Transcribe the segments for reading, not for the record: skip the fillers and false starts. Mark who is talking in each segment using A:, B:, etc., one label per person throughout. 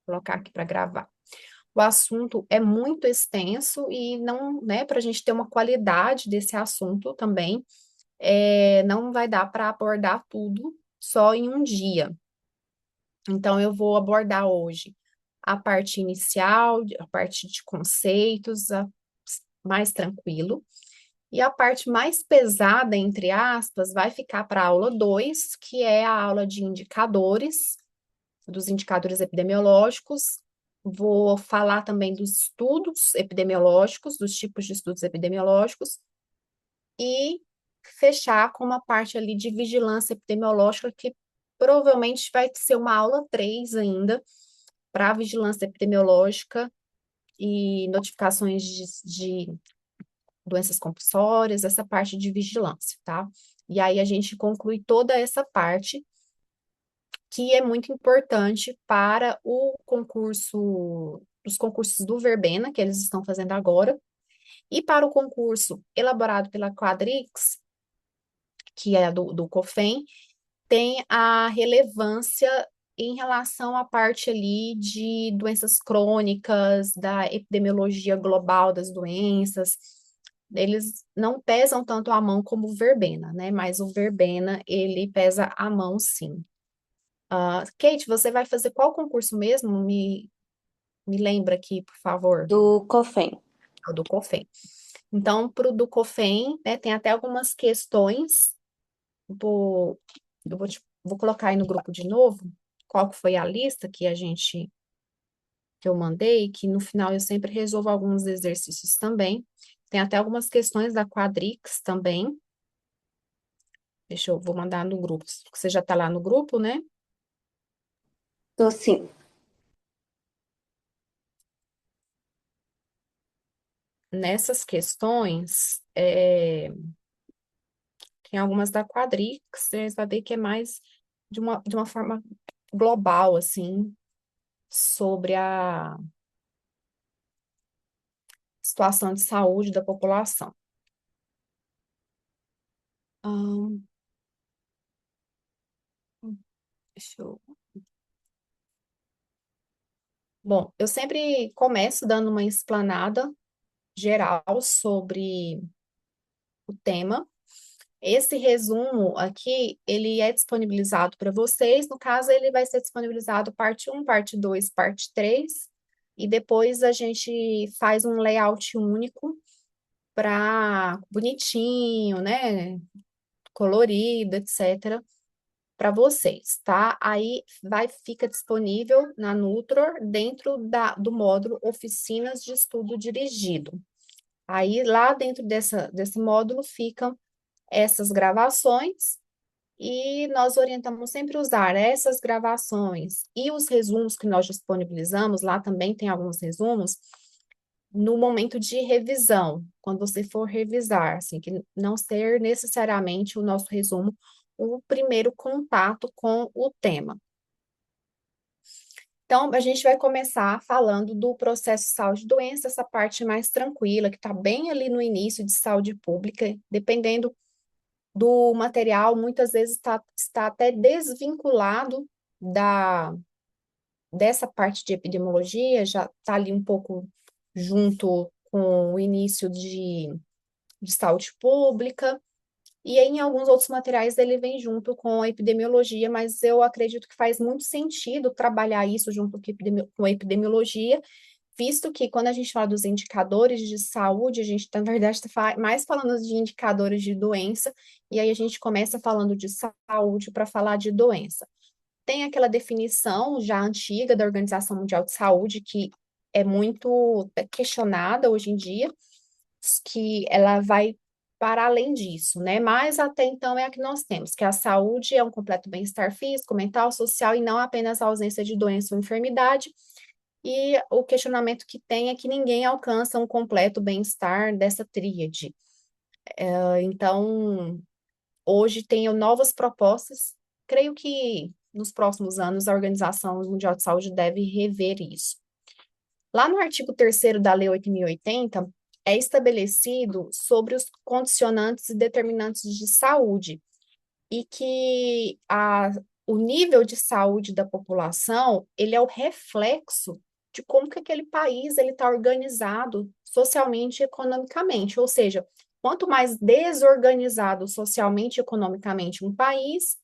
A: colocar aqui para gravar. O assunto é muito extenso e não, né, para a gente ter uma qualidade desse assunto também, não vai dar para abordar tudo só em um dia. Então, eu vou abordar hoje a parte inicial, a parte de conceitos, mais tranquilo. E a parte mais pesada, entre aspas, vai ficar para a aula 2, que é a aula de indicadores, dos indicadores epidemiológicos. Vou falar também dos estudos epidemiológicos, dos tipos de estudos epidemiológicos, e fechar com uma parte ali de vigilância epidemiológica, que provavelmente vai ser uma aula 3 ainda, para vigilância epidemiológica e notificações de doenças compulsórias, essa parte de vigilância, tá? E aí a gente conclui toda essa parte que é muito importante para o concurso, os concursos do Verbena, que eles estão fazendo agora, e para o concurso elaborado pela Quadrix, que é do COFEN, tem a relevância em relação à parte ali de doenças crônicas, da epidemiologia global das doenças. Eles não pesam tanto a mão como o verbena, né? Mas o verbena, ele pesa a mão, sim. Kate, você vai fazer qual concurso mesmo? Me lembra aqui, por favor,
B: Do COFEN.
A: o do COFEN. Então, para o do COFEN, né, tem até algumas questões. Vou colocar aí no grupo de novo qual que foi a lista que eu mandei, que no final eu sempre resolvo alguns exercícios também. Tem até algumas questões da Quadrix também. Vou mandar no grupo. Você já está lá no grupo, né?
B: Tô sim.
A: Nessas questões, tem algumas da Quadrix, você vai ver que é mais de uma forma global, assim, sobre a situação de saúde da população. Ahn, deixa eu... Bom, eu sempre começo dando uma explanada geral sobre o tema. Esse resumo aqui, ele é disponibilizado para vocês. No caso, ele vai ser disponibilizado parte um, parte 2, parte 3, e depois a gente faz um layout único para bonitinho, né? Colorido, etc., para vocês, tá? Aí fica disponível na Nutror dentro do módulo Oficinas de Estudo Dirigido. Aí lá dentro desse módulo ficam essas gravações e nós orientamos sempre usar essas gravações e os resumos que nós disponibilizamos, lá também tem alguns resumos, no momento de revisão, quando você for revisar, assim, que não ser necessariamente o nosso resumo o primeiro contato com o tema. Então, a gente vai começar falando do processo de saúde e doença, essa parte mais tranquila, que está bem ali no início de saúde pública, dependendo do material, muitas vezes está até desvinculado dessa parte de epidemiologia, já está ali um pouco junto com o início de saúde pública, e aí, em alguns outros materiais ele vem junto com a epidemiologia, mas eu acredito que faz muito sentido trabalhar isso junto com a epidemiologia, visto que quando a gente fala dos indicadores de saúde, a gente, na verdade, está mais falando de indicadores de doença, e aí a gente começa falando de saúde para falar de doença. Tem aquela definição já antiga da Organização Mundial de Saúde, que é muito questionada hoje em dia, que ela vai para além disso, né? Mas até então é a que nós temos, que a saúde é um completo bem-estar físico, mental, social e não apenas a ausência de doença ou enfermidade. E o questionamento que tem é que ninguém alcança um completo bem-estar dessa tríade. Então, hoje tenho novas propostas. Creio que nos próximos anos a Organização Mundial de Saúde deve rever isso. Lá no artigo 3º da Lei 8.080, é estabelecido sobre os condicionantes e determinantes de saúde, e que O nível de saúde da população, ele é o reflexo de como que aquele país ele está organizado socialmente e economicamente. Ou seja, quanto mais desorganizado socialmente e economicamente um país,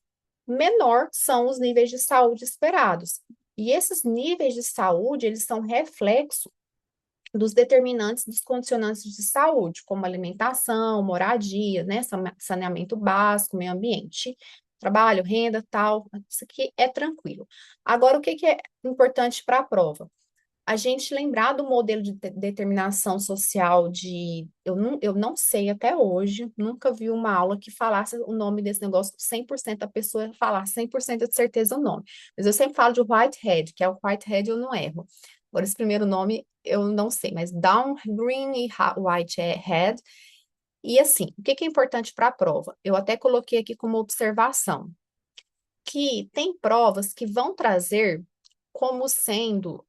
A: menor são os níveis de saúde esperados. E esses níveis de saúde, eles são reflexo dos determinantes dos condicionantes de saúde, como alimentação, moradia, né, saneamento básico, meio ambiente, trabalho, renda, tal, isso aqui é tranquilo. Agora, o que que é importante para a prova? A gente lembrar do modelo de determinação social eu não sei até hoje, nunca vi uma aula que falasse o nome desse negócio, 100% a pessoa falar 100% de certeza o nome. Mas eu sempre falo de Whitehead, que é o Whitehead eu não erro. Agora, esse primeiro nome eu não sei, mas Down, Green e Whitehead. E assim, o que que é importante para a prova? Eu até coloquei aqui como observação que tem provas que vão trazer como sendo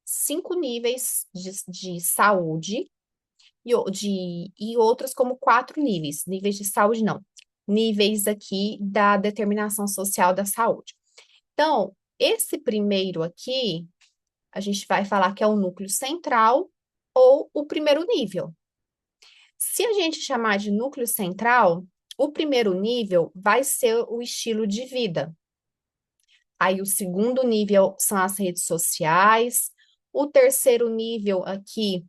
A: 5 níveis de saúde e outros como 4 níveis. Níveis de saúde, não. Níveis aqui da determinação social da saúde. Então, esse primeiro aqui, a gente vai falar que é o núcleo central ou o primeiro nível. Se a gente chamar de núcleo central, o primeiro nível vai ser o estilo de vida. Aí o segundo nível são as redes sociais. O terceiro nível aqui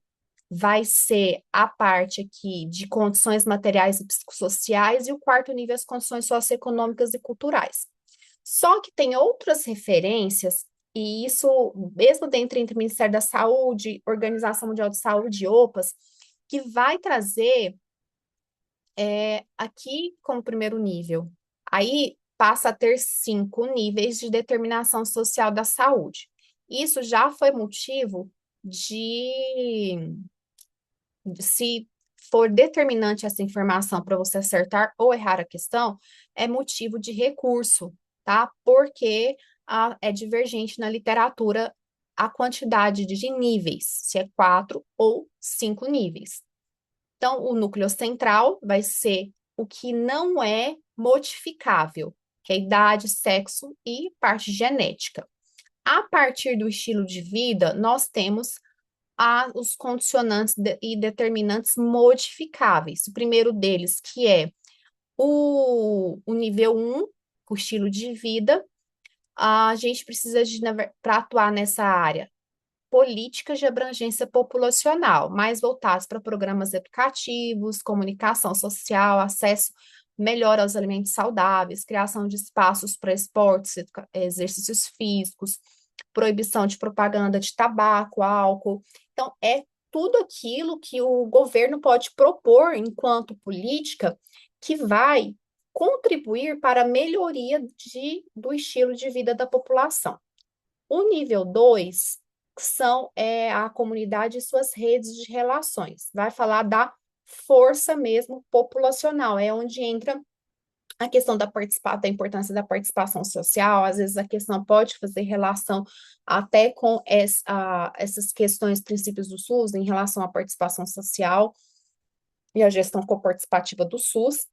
A: vai ser a parte aqui de condições materiais e psicossociais, e o quarto nível as condições socioeconômicas e culturais. Só que tem outras referências, e isso, mesmo dentro entre o Ministério da Saúde, Organização Mundial de Saúde, OPAS, que vai trazer aqui como primeiro nível. Aí passa a ter 5 níveis de determinação social da saúde. Isso já foi motivo se for determinante essa informação para você acertar ou errar a questão, é motivo de recurso, tá? Porque é divergente na literatura a quantidade de níveis, se é 4 ou 5 níveis. Então, o núcleo central vai ser o que não é modificável, que é idade, sexo e parte genética. A partir do estilo de vida, nós temos os condicionantes e determinantes modificáveis. O primeiro deles, que é o nível 1, o estilo de vida, a gente precisa para atuar nessa área políticas de abrangência populacional, mais voltadas para programas educativos, comunicação social, acesso melhor aos alimentos saudáveis, criação de espaços para esportes, exercícios físicos, proibição de propaganda de tabaco, álcool. Então, é tudo aquilo que o governo pode propor enquanto política que vai contribuir para a melhoria do estilo de vida da população. O nível 2 são a comunidade e suas redes de relações. Vai falar da força mesmo populacional, é onde entra a questão da importância da participação social, às vezes a questão pode fazer relação até com essas questões, princípios do SUS, em relação à participação social e a gestão coparticipativa do SUS,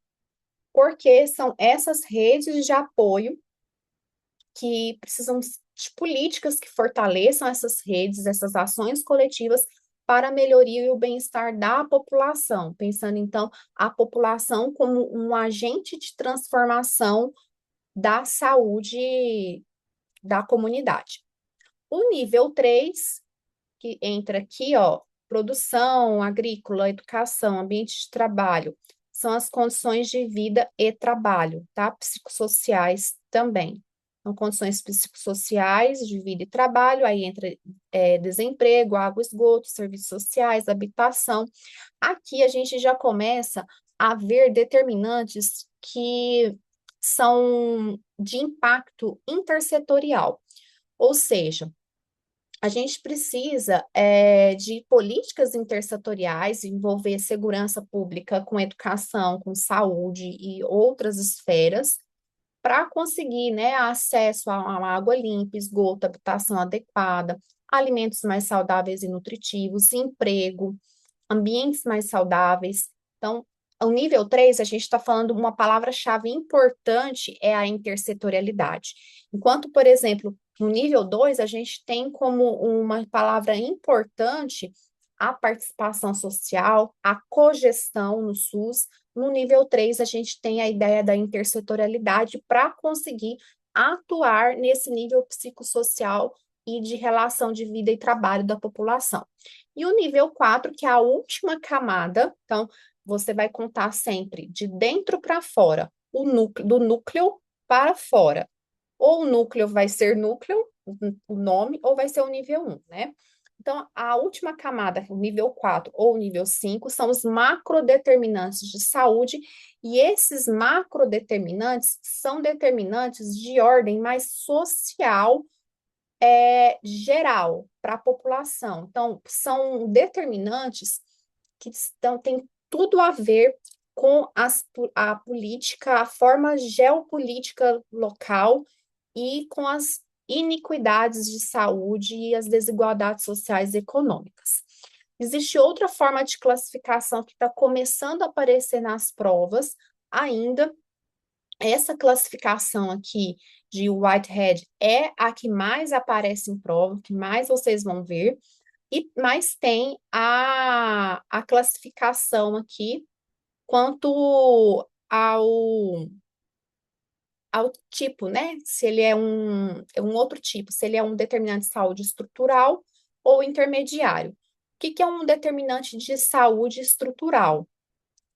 A: porque são essas redes de apoio que precisam de políticas que fortaleçam essas redes, essas ações coletivas para a melhoria e o bem-estar da população, pensando então a população como um agente de transformação da saúde da comunidade. O nível 3 que entra aqui, ó, produção agrícola, educação, ambiente de trabalho, são as condições de vida e trabalho, tá? Psicossociais também. Então, condições psicossociais de vida e trabalho, aí entra desemprego, água, esgoto, serviços sociais, habitação. Aqui a gente já começa a ver determinantes que são de impacto intersetorial, ou seja, a gente precisa de políticas intersetoriais, envolver segurança pública com educação, com saúde e outras esferas, para conseguir, né, acesso a uma água limpa, esgoto, habitação adequada, alimentos mais saudáveis e nutritivos, emprego, ambientes mais saudáveis. Então, o nível 3 a gente está falando uma palavra-chave importante é a intersetorialidade. Enquanto, por exemplo, no nível 2 a gente tem como uma palavra importante a participação social, a cogestão no SUS. No nível 3 a gente tem a ideia da intersetorialidade para conseguir atuar nesse nível psicossocial e de relação de vida e trabalho da população. E o nível 4 que é a última camada, então, você vai contar sempre de dentro para fora, o núcleo, do núcleo para fora. Ou o núcleo vai ser núcleo, o nome, ou vai ser o nível 1, né? Então, a última camada, o nível 4 ou o nível 5, são os macrodeterminantes de saúde, e esses macrodeterminantes são determinantes de ordem mais social, geral, para a população. Então, são determinantes que têm tudo a ver com a política, a forma geopolítica local e com as iniquidades de saúde e as desigualdades sociais e econômicas. Existe outra forma de classificação que está começando a aparecer nas provas ainda. Essa classificação aqui de Whitehead é a que mais aparece em prova, que mais vocês vão ver, e mais tem a classificação aqui quanto ao tipo, né? Se ele é um outro tipo, se ele é um determinante de saúde estrutural ou intermediário. O que que é um determinante de saúde estrutural?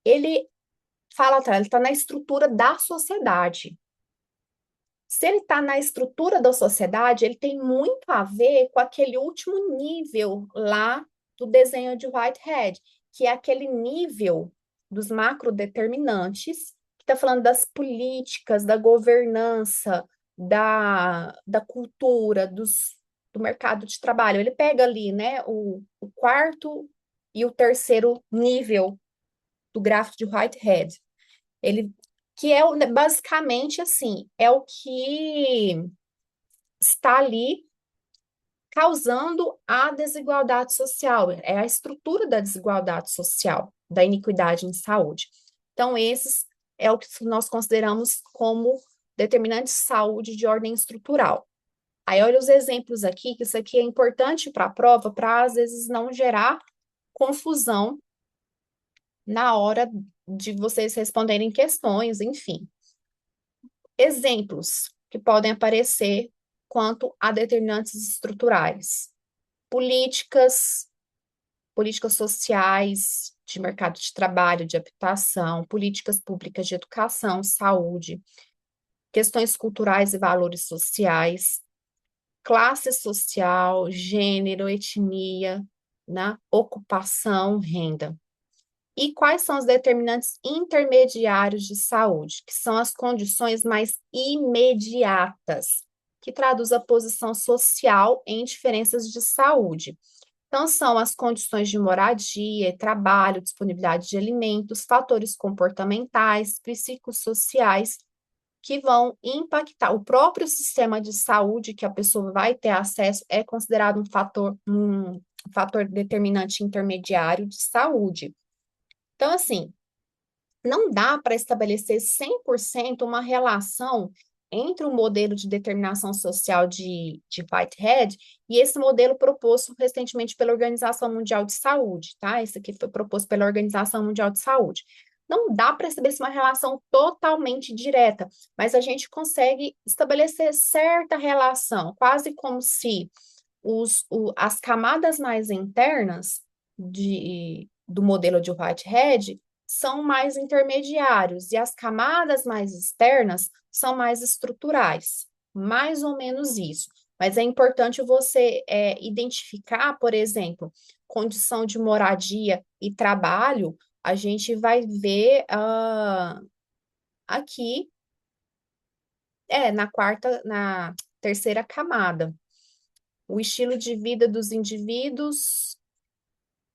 A: Ele fala, tá, ele está na estrutura da sociedade. Se ele está na estrutura da sociedade, ele tem muito a ver com aquele último nível lá do desenho de Whitehead, que é aquele nível dos macrodeterminantes, que está falando das políticas, da governança, da cultura, do mercado de trabalho. Ele pega ali, né, o quarto e o terceiro nível do gráfico de Whitehead. Ele que é basicamente assim, é o que está ali causando a desigualdade social, é a estrutura da desigualdade social, da iniquidade em saúde. Então, esses é o que nós consideramos como determinantes de saúde de ordem estrutural. Aí, olha os exemplos aqui, que isso aqui é importante para a prova, para às vezes não gerar confusão na hora de vocês responderem questões, enfim. Exemplos que podem aparecer quanto a determinantes estruturais. Políticas, políticas sociais, de mercado de trabalho, de habitação, políticas públicas de educação, saúde, questões culturais e valores sociais, classe social, gênero, etnia, né? Ocupação, renda. E quais são os determinantes intermediários de saúde, que são as condições mais imediatas, que traduz a posição social em diferenças de saúde. Então, são as condições de moradia, trabalho, disponibilidade de alimentos, fatores comportamentais, psicossociais, que vão impactar. O próprio sistema de saúde que a pessoa vai ter acesso é considerado um fator determinante intermediário de saúde. Então, assim, não dá para estabelecer 100% uma relação entre o modelo de determinação social de Whitehead e esse modelo proposto recentemente pela Organização Mundial de Saúde, tá? Esse aqui foi proposto pela Organização Mundial de Saúde. Não dá para estabelecer uma relação totalmente direta, mas a gente consegue estabelecer certa relação, quase como se as camadas mais internas do modelo de Whitehead são mais intermediários e as camadas mais externas são mais estruturais, mais ou menos isso. Mas é importante você identificar, por exemplo, condição de moradia e trabalho, a gente vai ver aqui, na terceira camada. O estilo de vida dos indivíduos,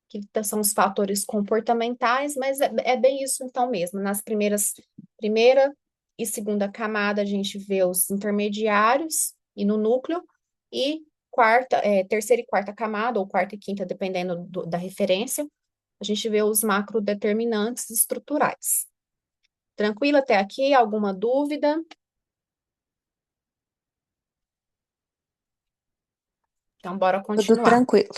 A: que são os fatores comportamentais, mas é bem isso então mesmo. Nas primeira e segunda camada, a gente vê os intermediários e no núcleo, e terceira e quarta camada, ou quarta e quinta, dependendo da referência, a gente vê os macrodeterminantes estruturais. Tranquilo até aqui? Alguma dúvida? Então, bora
B: Tudo
A: continuar.
B: tranquilo.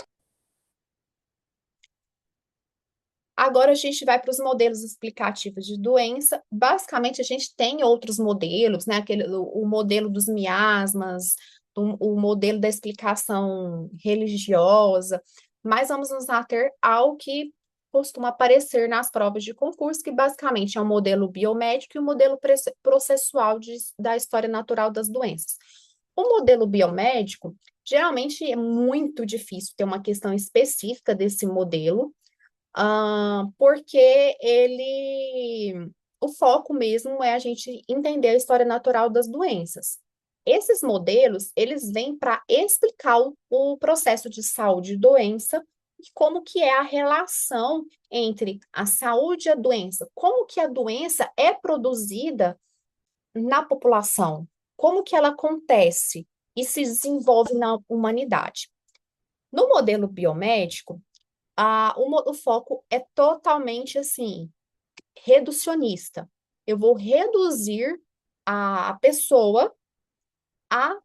A: Agora a gente vai para os modelos explicativos de doença. Basicamente, a gente tem outros modelos, né? O modelo dos miasmas, o modelo da explicação religiosa, mas vamos nos ater ao que costuma aparecer nas provas de concurso, que basicamente é o modelo biomédico e o modelo processual da história natural das doenças. O modelo biomédico, geralmente é muito difícil ter uma questão específica desse modelo, porque o foco mesmo é a gente entender a história natural das doenças. Esses modelos, eles vêm para explicar o processo de saúde e doença e como que é a relação entre a saúde e a doença, como que a doença é produzida na população, como que ela acontece e se desenvolve na humanidade. No modelo biomédico, o foco é totalmente assim, reducionista. Eu vou reduzir a pessoa a,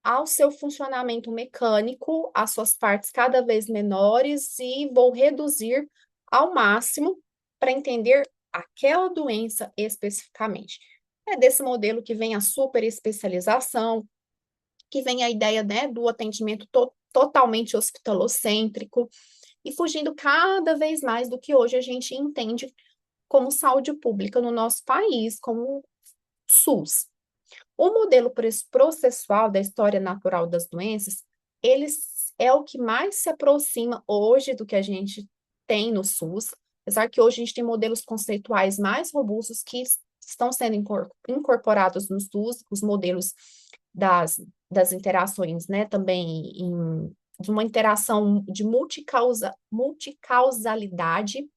A: ao seu funcionamento mecânico, às suas partes cada vez menores, e vou reduzir ao máximo para entender aquela doença especificamente. É desse modelo que vem a super especialização, que vem a ideia, né, do atendimento totalmente hospitalocêntrico, e fugindo cada vez mais do que hoje a gente entende como saúde pública no nosso país, como SUS. O modelo processual da história natural das doenças, é o que mais se aproxima hoje do que a gente tem no SUS, apesar que hoje a gente tem modelos conceituais mais robustos que estão sendo incorporados no SUS, os modelos das interações, né, também de uma interação de multicausalidade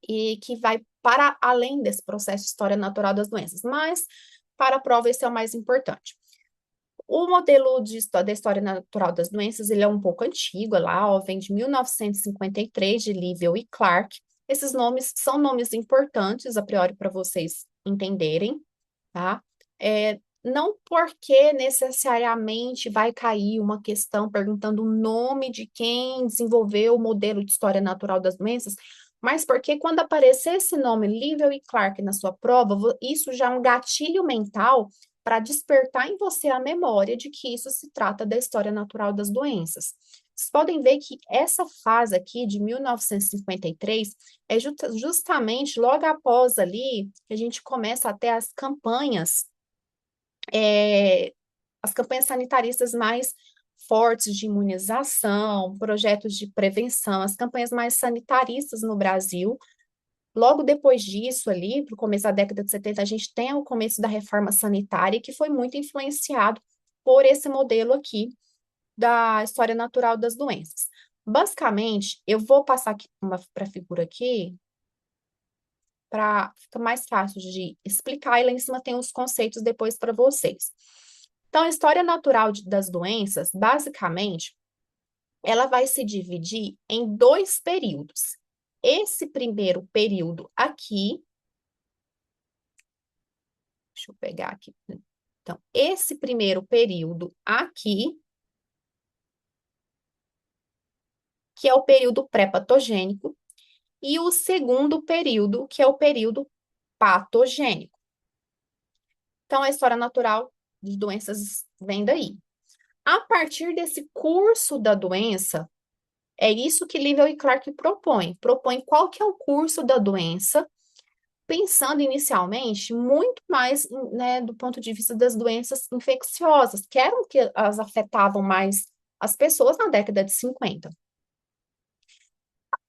A: e que vai para além desse processo de história natural das doenças, mas para a prova esse é o mais importante. O modelo da história natural das doenças, ele é um pouco antigo, lá, ó, vem de 1953, de Livell e Clark. Esses nomes são nomes importantes, a priori, para vocês entenderem, tá? Não porque necessariamente vai cair uma questão perguntando o nome de quem desenvolveu o modelo de história natural das doenças, mas porque quando aparecer esse nome, Livell e Clark, na sua prova, isso já é um gatilho mental para despertar em você a memória de que isso se trata da história natural das doenças. Vocês podem ver que essa fase aqui, de 1953, é justamente logo após ali que a gente começa a ter é, as campanhas sanitaristas mais fortes de imunização, projetos de prevenção, as campanhas mais sanitaristas no Brasil. Logo depois disso, ali, para o começo da década de 70, a gente tem o começo da reforma sanitária, que foi muito influenciado por esse modelo aqui da história natural das doenças. Basicamente, eu vou passar aqui para a figura aqui, para ficar mais fácil de explicar, e lá em cima tem os conceitos depois para vocês. Então, a história natural das doenças, basicamente, ela vai se dividir em dois períodos. Esse primeiro período aqui, deixa eu pegar aqui. Então, esse primeiro período aqui, que é o período pré-patogênico, e o segundo período, que é o período patogênico. Então, a história natural de doenças vem daí. A partir desse curso da doença, é isso que Livell e Clark propõem. Propõem qual que é o curso da doença, pensando inicialmente muito mais, né, do ponto de vista das doenças infecciosas, que eram que as afetavam mais as pessoas na década de 50.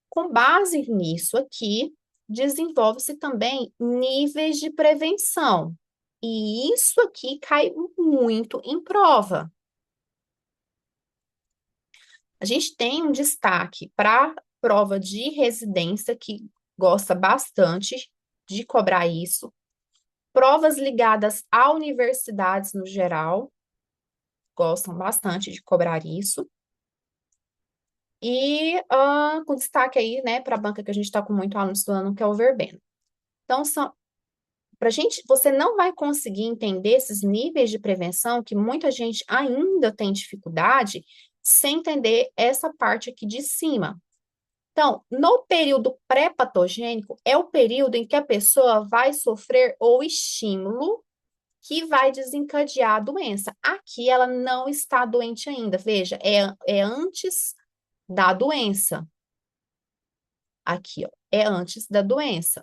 A: Com base nisso aqui, desenvolve-se também níveis de prevenção. E isso aqui cai muito em prova. A gente tem um destaque para prova de residência, que gosta bastante de cobrar isso. Provas ligadas a universidades no geral, gostam bastante de cobrar isso. E com destaque aí, né, para a banca que a gente está com muito aluno estudando, que é o verbena. Então, pra gente, você não vai conseguir entender esses níveis de prevenção que muita gente ainda tem dificuldade sem entender essa parte aqui de cima. Então, no período pré-patogênico, é o período em que a pessoa vai sofrer o estímulo que vai desencadear a doença. Aqui ela não está doente ainda. Veja, é antes da doença. Aqui, ó, é antes da doença.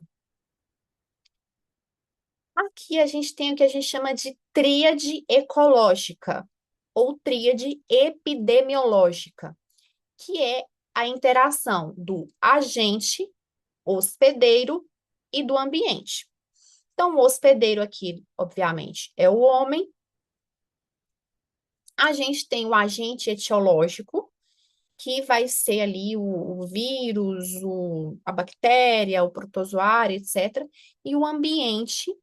A: Aqui a gente tem o que a gente chama de tríade ecológica ou tríade epidemiológica, que é a interação do agente hospedeiro e do ambiente. Então, o hospedeiro aqui, obviamente, é o homem. A gente tem o agente etiológico, que vai ser ali o vírus, a bactéria, o protozoário, etc. E o ambiente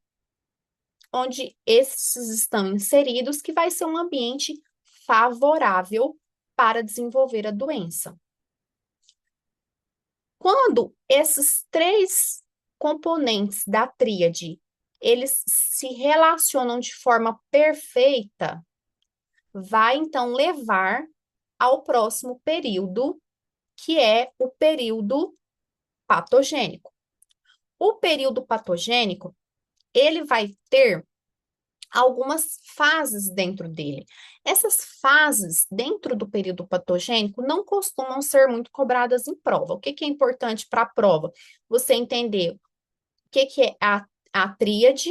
A: onde esses estão inseridos, que vai ser um ambiente favorável para desenvolver a doença. Quando esses três componentes da tríade, eles se relacionam de forma perfeita, vai então levar ao próximo período, que é o período patogênico. O período patogênico, ele vai ter algumas fases dentro dele. Essas fases dentro do período patogênico não costumam ser muito cobradas em prova. O que que é importante para a prova? Você entender o que é a tríade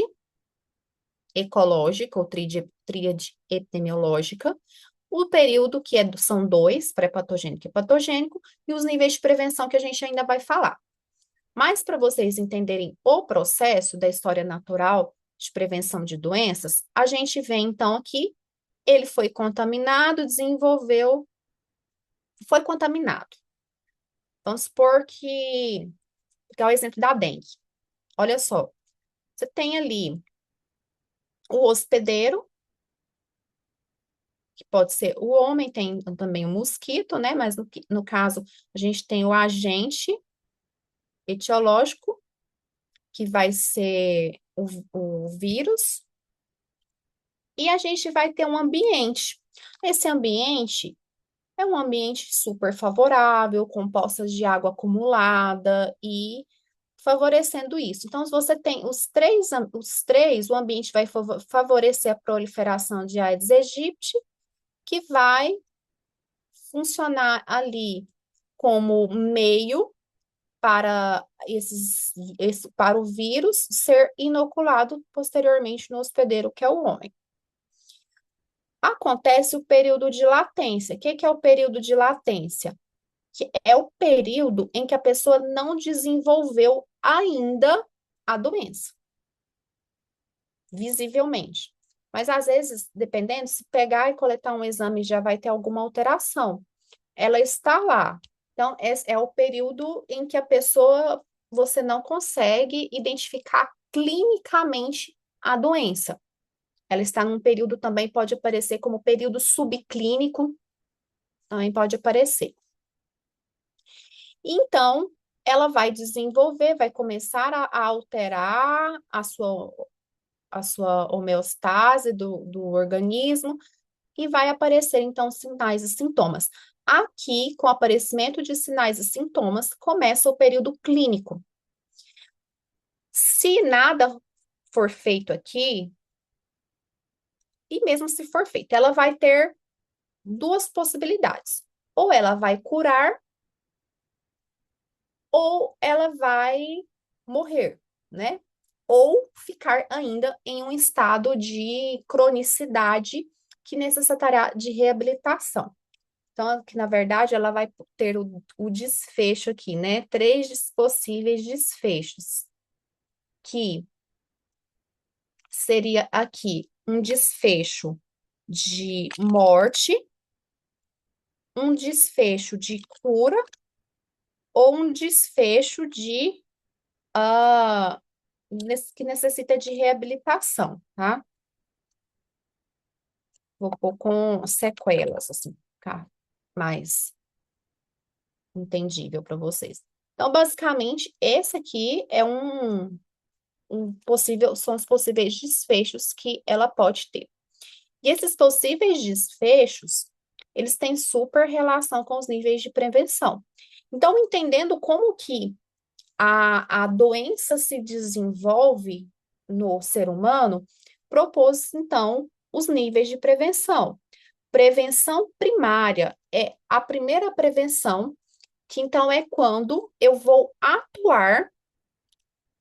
A: ecológica ou tríade epidemiológica, o período que são dois, pré-patogênico e patogênico, e os níveis de prevenção que a gente ainda vai falar. Mas para vocês entenderem o processo da história natural de prevenção de doenças, a gente vê então aqui, ele foi contaminado, foi contaminado. Vamos supor que é o exemplo da dengue. Olha só, você tem ali o hospedeiro, que pode ser o homem, tem também o mosquito, né? Mas no caso, a gente tem o agente etiológico, que vai ser o vírus, e a gente vai ter um ambiente. Esse ambiente é um ambiente super favorável, com poças de água acumulada e favorecendo isso. Então, se você tem o ambiente vai favorecer a proliferação de Aedes aegypti, que vai funcionar ali como meio para para o vírus ser inoculado posteriormente no hospedeiro, que é o homem. Acontece o período de latência. O que que é o período de latência? Que é o período em que a pessoa não desenvolveu ainda a doença, visivelmente. Mas às vezes, dependendo, se pegar e coletar um exame, já vai ter alguma alteração. Ela está lá. Então, esse é o período em que a pessoa, você não consegue identificar clinicamente a doença. Ela está num período também, pode aparecer como período subclínico, também pode aparecer. Então, ela vai desenvolver, vai começar a alterar a sua homeostase do organismo e vai aparecer, então, sinais e sintomas. Aqui, com o aparecimento de sinais e sintomas, começa o período clínico. Se nada for feito aqui, e mesmo se for feito, ela vai ter duas possibilidades. Ou ela vai curar, ou ela vai morrer, né? Ou ficar ainda em um estado de cronicidade que necessitará de reabilitação. Então, que na verdade ela vai ter o desfecho aqui, né? Três possíveis desfechos, que seria aqui um desfecho de morte, um desfecho de cura ou um desfecho ah, que necessita de reabilitação, tá? Vou pôr com sequelas, assim, tá? Mais. entendível para vocês. Então, basicamente, esse aqui é um possível, são os possíveis desfechos que ela pode ter. E esses possíveis desfechos, eles têm super relação com os níveis de prevenção. Então, entendendo como que a doença se desenvolve no ser humano, propôs, então, os níveis de prevenção. Prevenção primária é a primeira prevenção, que então é quando eu vou atuar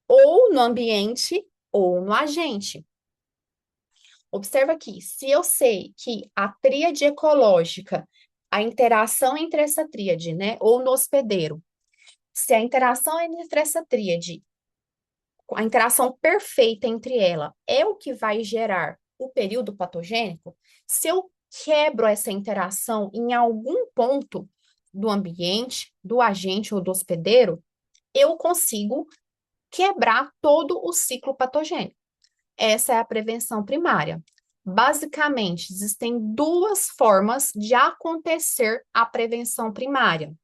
A: ou no ambiente ou no agente. Observa aqui, se eu sei que a tríade ecológica, a interação entre essa tríade, né, ou no hospedeiro, se a interação entre essa tríade, a interação perfeita entre ela é o que vai gerar o período patogênico, se eu quebro essa interação em algum ponto do ambiente, do agente ou do hospedeiro, eu consigo quebrar todo o ciclo patogênico. Essa é a prevenção primária. Basicamente, existem duas formas de acontecer a prevenção primária: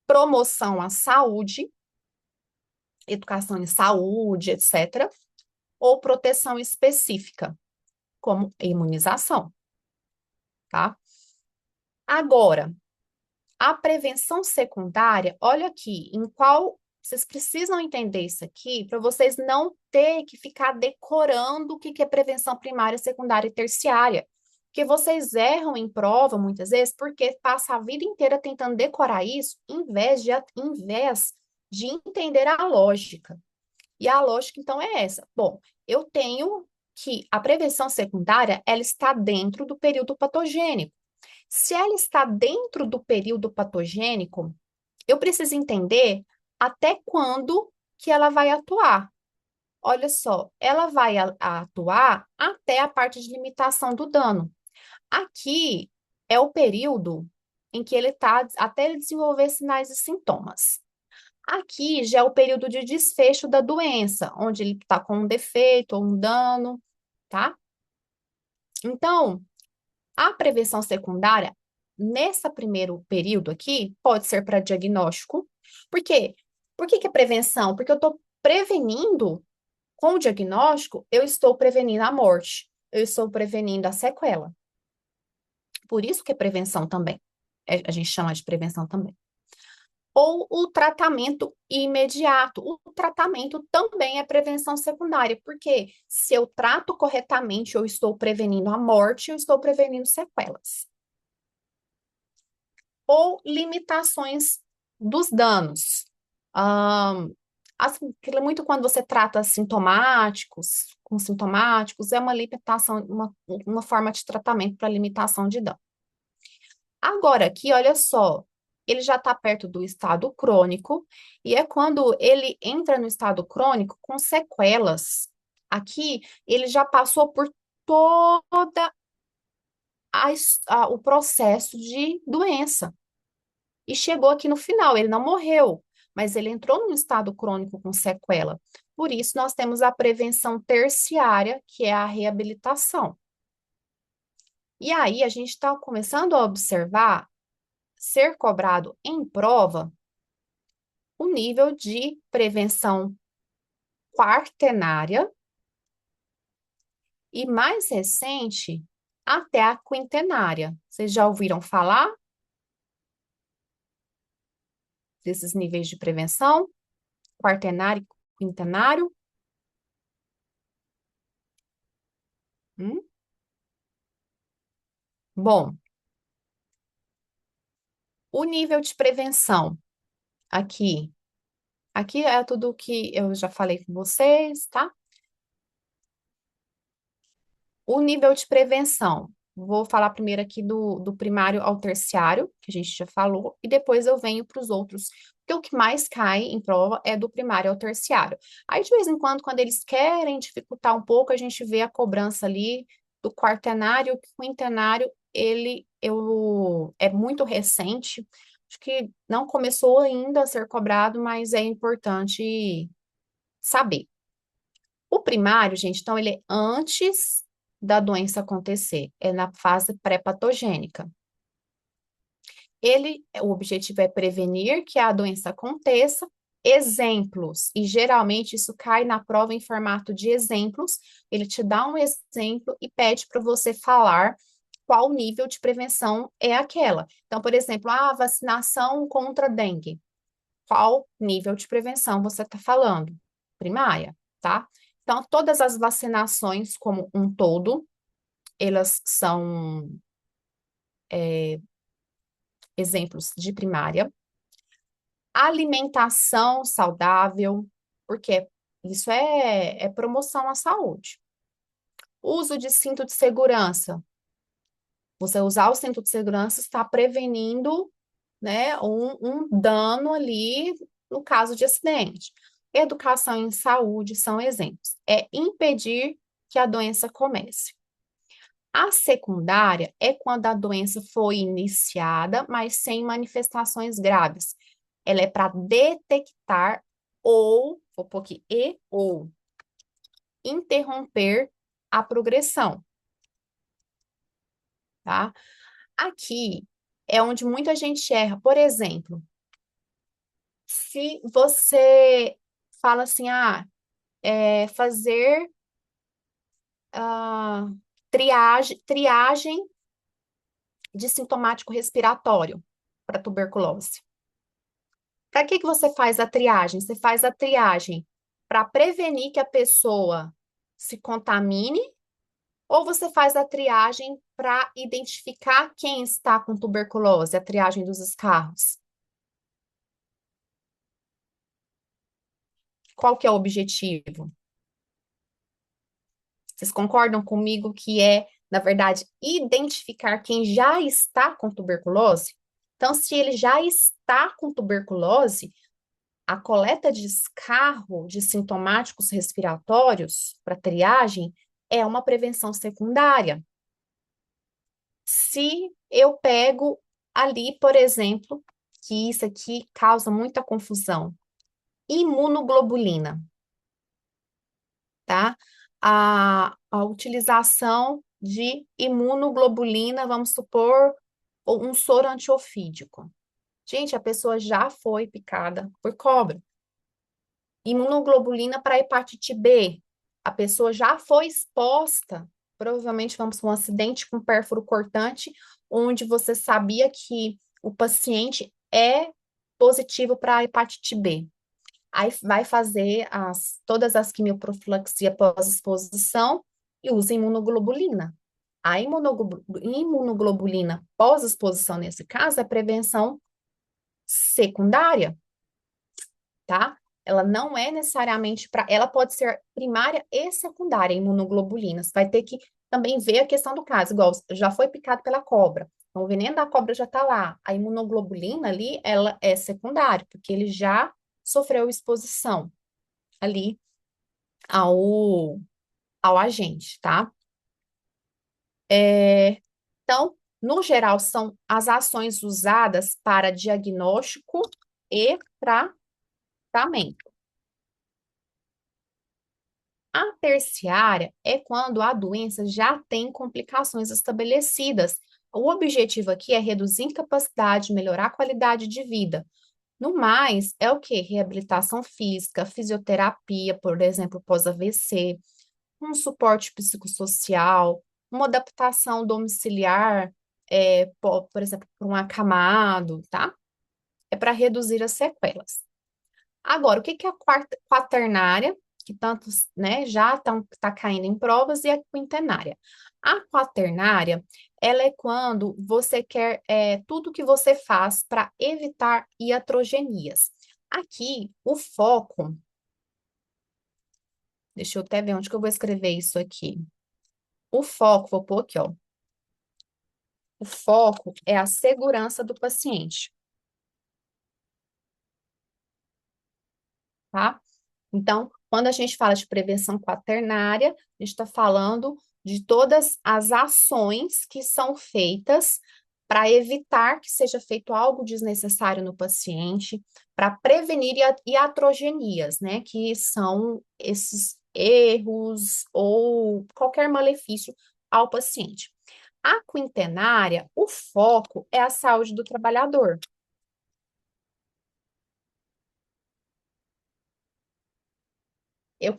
A: promoção à saúde, educação em saúde, etc., ou proteção específica, como imunização, tá? Agora, a prevenção secundária, olha aqui, em qual vocês precisam entender isso aqui para vocês não ter que ficar decorando o que é prevenção primária, secundária e terciária. Porque vocês erram em prova muitas vezes porque passa a vida inteira tentando decorar isso em vez de entender a lógica. E a lógica, então, é essa. Bom, eu tenho que a prevenção secundária, ela está dentro do período patogênico. Se ela está dentro do período patogênico, eu preciso entender até quando que ela vai atuar. Olha só, ela vai atuar até a parte de limitação do dano. Aqui é o período em que ele está até ele desenvolver sinais e sintomas. Aqui já é o período de desfecho da doença, onde ele está com um defeito ou um dano, tá? Então, a prevenção secundária, nesse primeiro período aqui, pode ser para diagnóstico. Por quê? Por que que é prevenção? Porque eu estou prevenindo, com o diagnóstico, eu estou prevenindo a morte, eu estou prevenindo a sequela. Por isso que é prevenção também. A gente chama de prevenção também. Ou o tratamento imediato. O tratamento também é prevenção secundária, porque se eu trato corretamente, eu estou prevenindo a morte, eu estou prevenindo sequelas. Ou limitações dos danos. Muito quando você trata sintomáticos, com sintomáticos, é uma limitação, uma forma de tratamento para limitação de dano. Agora, aqui, olha só, ele já está perto do estado crônico, e é quando ele entra no estado crônico com sequelas. Aqui, ele já passou por toda o processo de doença. E chegou aqui no final, ele não morreu, mas ele entrou num estado crônico com sequela. Por isso, nós temos a prevenção terciária, que é a reabilitação. E aí, a gente está começando a observar ser cobrado em prova o nível de prevenção quaternária e, mais recente, até a quintenária. Vocês já ouviram falar desses níveis de prevenção? Quaternário e quintenário? Hum? Bom, o nível de prevenção aqui é tudo que eu já falei com vocês, tá? O nível de prevenção. Vou falar primeiro aqui do primário ao terciário, que a gente já falou, e depois eu venho para os outros, porque o que mais cai em prova é do primário ao terciário. Aí, de vez em quando, quando eles querem dificultar um pouco, a gente vê a cobrança ali do quaternário, o quintenário, é muito recente, acho que não começou ainda a ser cobrado, mas é importante saber. O primário, gente, então ele é antes da doença acontecer, é na fase pré-patogênica. o objetivo é prevenir que a doença aconteça. Exemplos, e geralmente isso cai na prova em formato de exemplos. Ele te dá um exemplo e pede para você falar qual nível de prevenção é aquela. Então, por exemplo, a vacinação contra a dengue. Qual nível de prevenção você está falando? Primária, tá? Então, todas as vacinações como um todo, elas são exemplos de primária. Alimentação saudável, porque isso é promoção à saúde. Uso de cinto de segurança. Você usar o cinto de segurança está prevenindo, né, um dano ali no caso de acidente. Educação em saúde são exemplos. É impedir que a doença comece. A secundária é quando a doença foi iniciada, mas sem manifestações graves. Ela é para detectar ou, vou pôr aqui, e ou interromper a progressão, tá? Aqui é onde muita gente erra. Por exemplo, se você fala assim, fazer ah, triagem de sintomático respiratório para tuberculose. Para que você faz a triagem? Você faz a triagem para prevenir que a pessoa se contamine ou você faz a triagem para identificar quem está com tuberculose, a triagem dos escarros? Qual que é o objetivo? Vocês concordam comigo que é, na verdade, identificar quem já está com tuberculose? Então, se ele já está com tuberculose, a coleta de escarro de sintomáticos respiratórios para triagem é uma prevenção secundária. Se eu pego ali, por exemplo, que isso aqui causa muita confusão, imunoglobulina, tá? A utilização de imunoglobulina, vamos supor, um soro antiofídico. Gente, a pessoa já foi picada por cobra. Imunoglobulina para hepatite B. A pessoa já foi exposta, provavelmente vamos para um acidente com pérfuro cortante, onde você sabia que o paciente é positivo para hepatite B. Aí vai fazer todas as quimioprofilaxia pós-exposição e usa imunoglobulina. A imunoglobulina pós-exposição, nesse caso, é prevenção secundária, tá? Ela não é necessariamente para. Ela pode ser primária e secundária, imunoglobulinas. Vai ter que também ver a questão do caso, igual já foi picado pela cobra. Então, o veneno da cobra já está lá. A imunoglobulina ali, ela é secundária, porque ele já sofreu exposição ali ao, ao agente, tá? Então, no geral, são as ações usadas para diagnóstico e tratamento. A terciária é quando a doença já tem complicações estabelecidas. O objetivo aqui é reduzir incapacidade, melhorar a qualidade de vida. No mais, é o que? Reabilitação física, fisioterapia, por exemplo, pós-AVC, um suporte psicossocial, uma adaptação domiciliar, por exemplo, para um acamado, tá? É para reduzir as sequelas. Agora, o que que é a quaternária, que tantos, né, já tá caindo em provas, e a quintenária? A quaternária, ela é quando você quer tudo que você faz para evitar iatrogenias. Aqui, o foco, deixa eu até ver onde que eu vou escrever isso aqui. O foco, vou pôr aqui, ó. O foco é a segurança do paciente, tá? Então, quando a gente fala de prevenção quaternária, a gente está falando de todas as ações que são feitas para evitar que seja feito algo desnecessário no paciente, para prevenir iatrogenias, né? Que são esses erros ou qualquer malefício ao paciente. A quintenária, o foco é a saúde do trabalhador.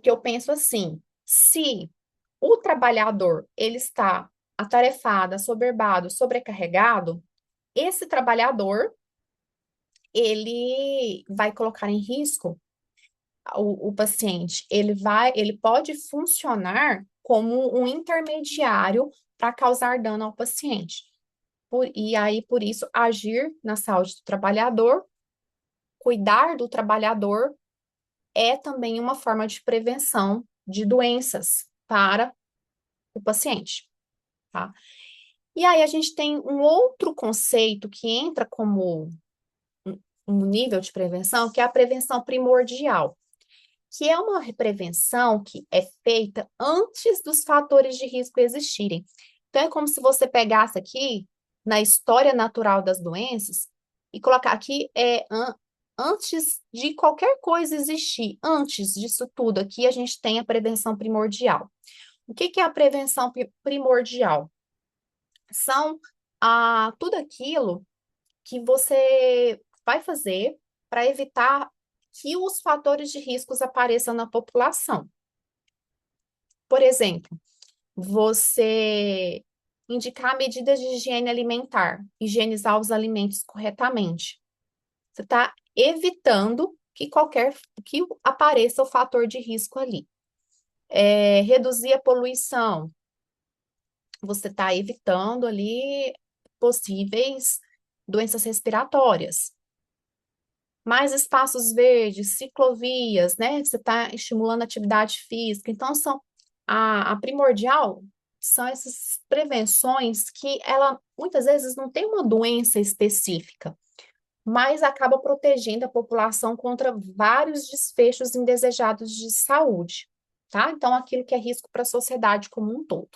A: Que eu penso assim, se o trabalhador ele está atarefado, assoberbado, sobrecarregado, esse trabalhador ele vai colocar em risco o paciente. Ele pode funcionar como um intermediário para causar dano ao paciente. E aí, por isso, agir na saúde do trabalhador, cuidar do trabalhador é também uma forma de prevenção de doenças para o paciente, tá? E aí a gente tem um outro conceito que entra como um nível de prevenção, que é a prevenção primordial, que é uma prevenção que é feita antes dos fatores de risco existirem. Então, é como se você pegasse aqui na história natural das doenças e colocar aqui antes de qualquer coisa existir, antes disso tudo, aqui a gente tem a prevenção primordial. O que que é a prevenção primordial? São tudo aquilo que você vai fazer para evitar que os fatores de riscos apareçam na população. Por exemplo, você indicar medidas de higiene alimentar, higienizar os alimentos corretamente. Você está evitando que apareça o fator de risco ali. Reduzir a poluição. Você está evitando ali possíveis doenças respiratórias. Mais espaços verdes, ciclovias, né? Você está estimulando a atividade física. Então, a primordial são essas prevenções que ela muitas vezes não tem uma doença específica, mas acaba protegendo a população contra vários desfechos indesejados de saúde, tá? Então, aquilo que é risco para a sociedade como um todo.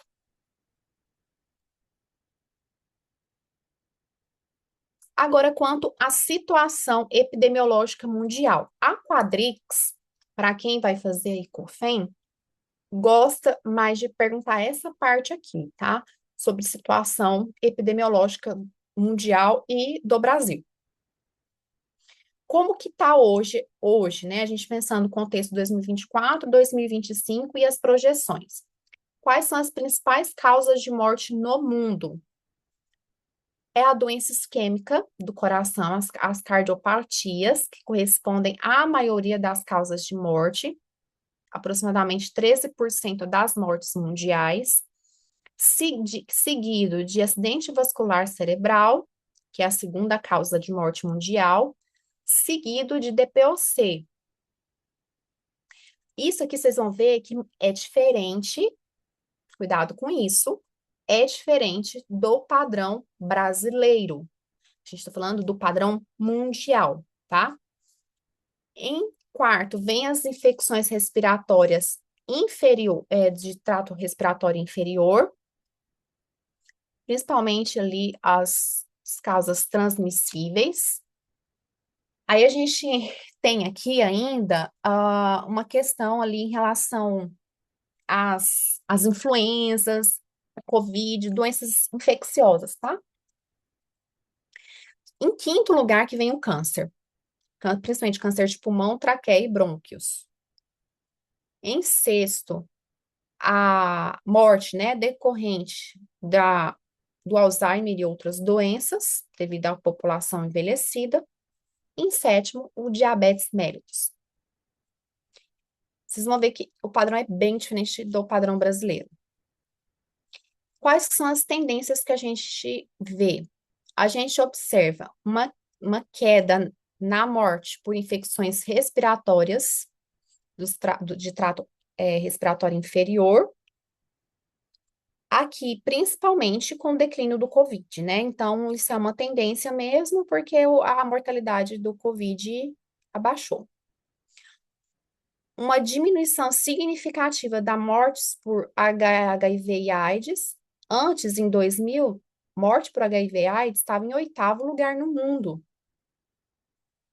A: Agora, quanto à situação epidemiológica mundial, a Quadrix, para quem vai fazer ICOFEM, gosta mais de perguntar essa parte aqui, tá? Sobre situação epidemiológica mundial e do Brasil. Como que está hoje, né? A gente pensando no contexto 2024, 2025 e as projeções. Quais são as principais causas de morte no mundo? É a doença isquêmica do coração, as cardiopatias, que correspondem à maioria das causas de morte, aproximadamente 13% das mortes mundiais, seguido de acidente vascular cerebral, que é a segunda causa de morte mundial, seguido de DPOC. Isso aqui vocês vão ver que é diferente, cuidado com isso, é diferente do padrão brasileiro. A gente está falando do padrão mundial, tá? Em quarto, vem as infecções respiratórias de trato respiratório inferior, principalmente ali as causas transmissíveis. Aí a gente tem aqui ainda uma questão ali em relação às influenzas, a COVID, doenças infecciosas, tá? Em quinto lugar que vem o câncer, principalmente câncer de pulmão, traqueia e brônquios. Em sexto, a morte, né, decorrente do Alzheimer e outras doenças, devido à população envelhecida. Em sétimo, o diabetes mellitus. Vocês vão ver que o padrão é bem diferente do padrão brasileiro. Quais são as tendências que a gente vê? A gente observa uma queda na morte por infecções respiratórias, de trato respiratório inferior, aqui principalmente com o declínio do Covid, né? Então, isso é uma tendência mesmo, porque a mortalidade do Covid abaixou. Uma diminuição significativa da mortes por HIV e AIDS. Antes, em 2000, morte por HIV e AIDS estava em oitavo lugar no mundo.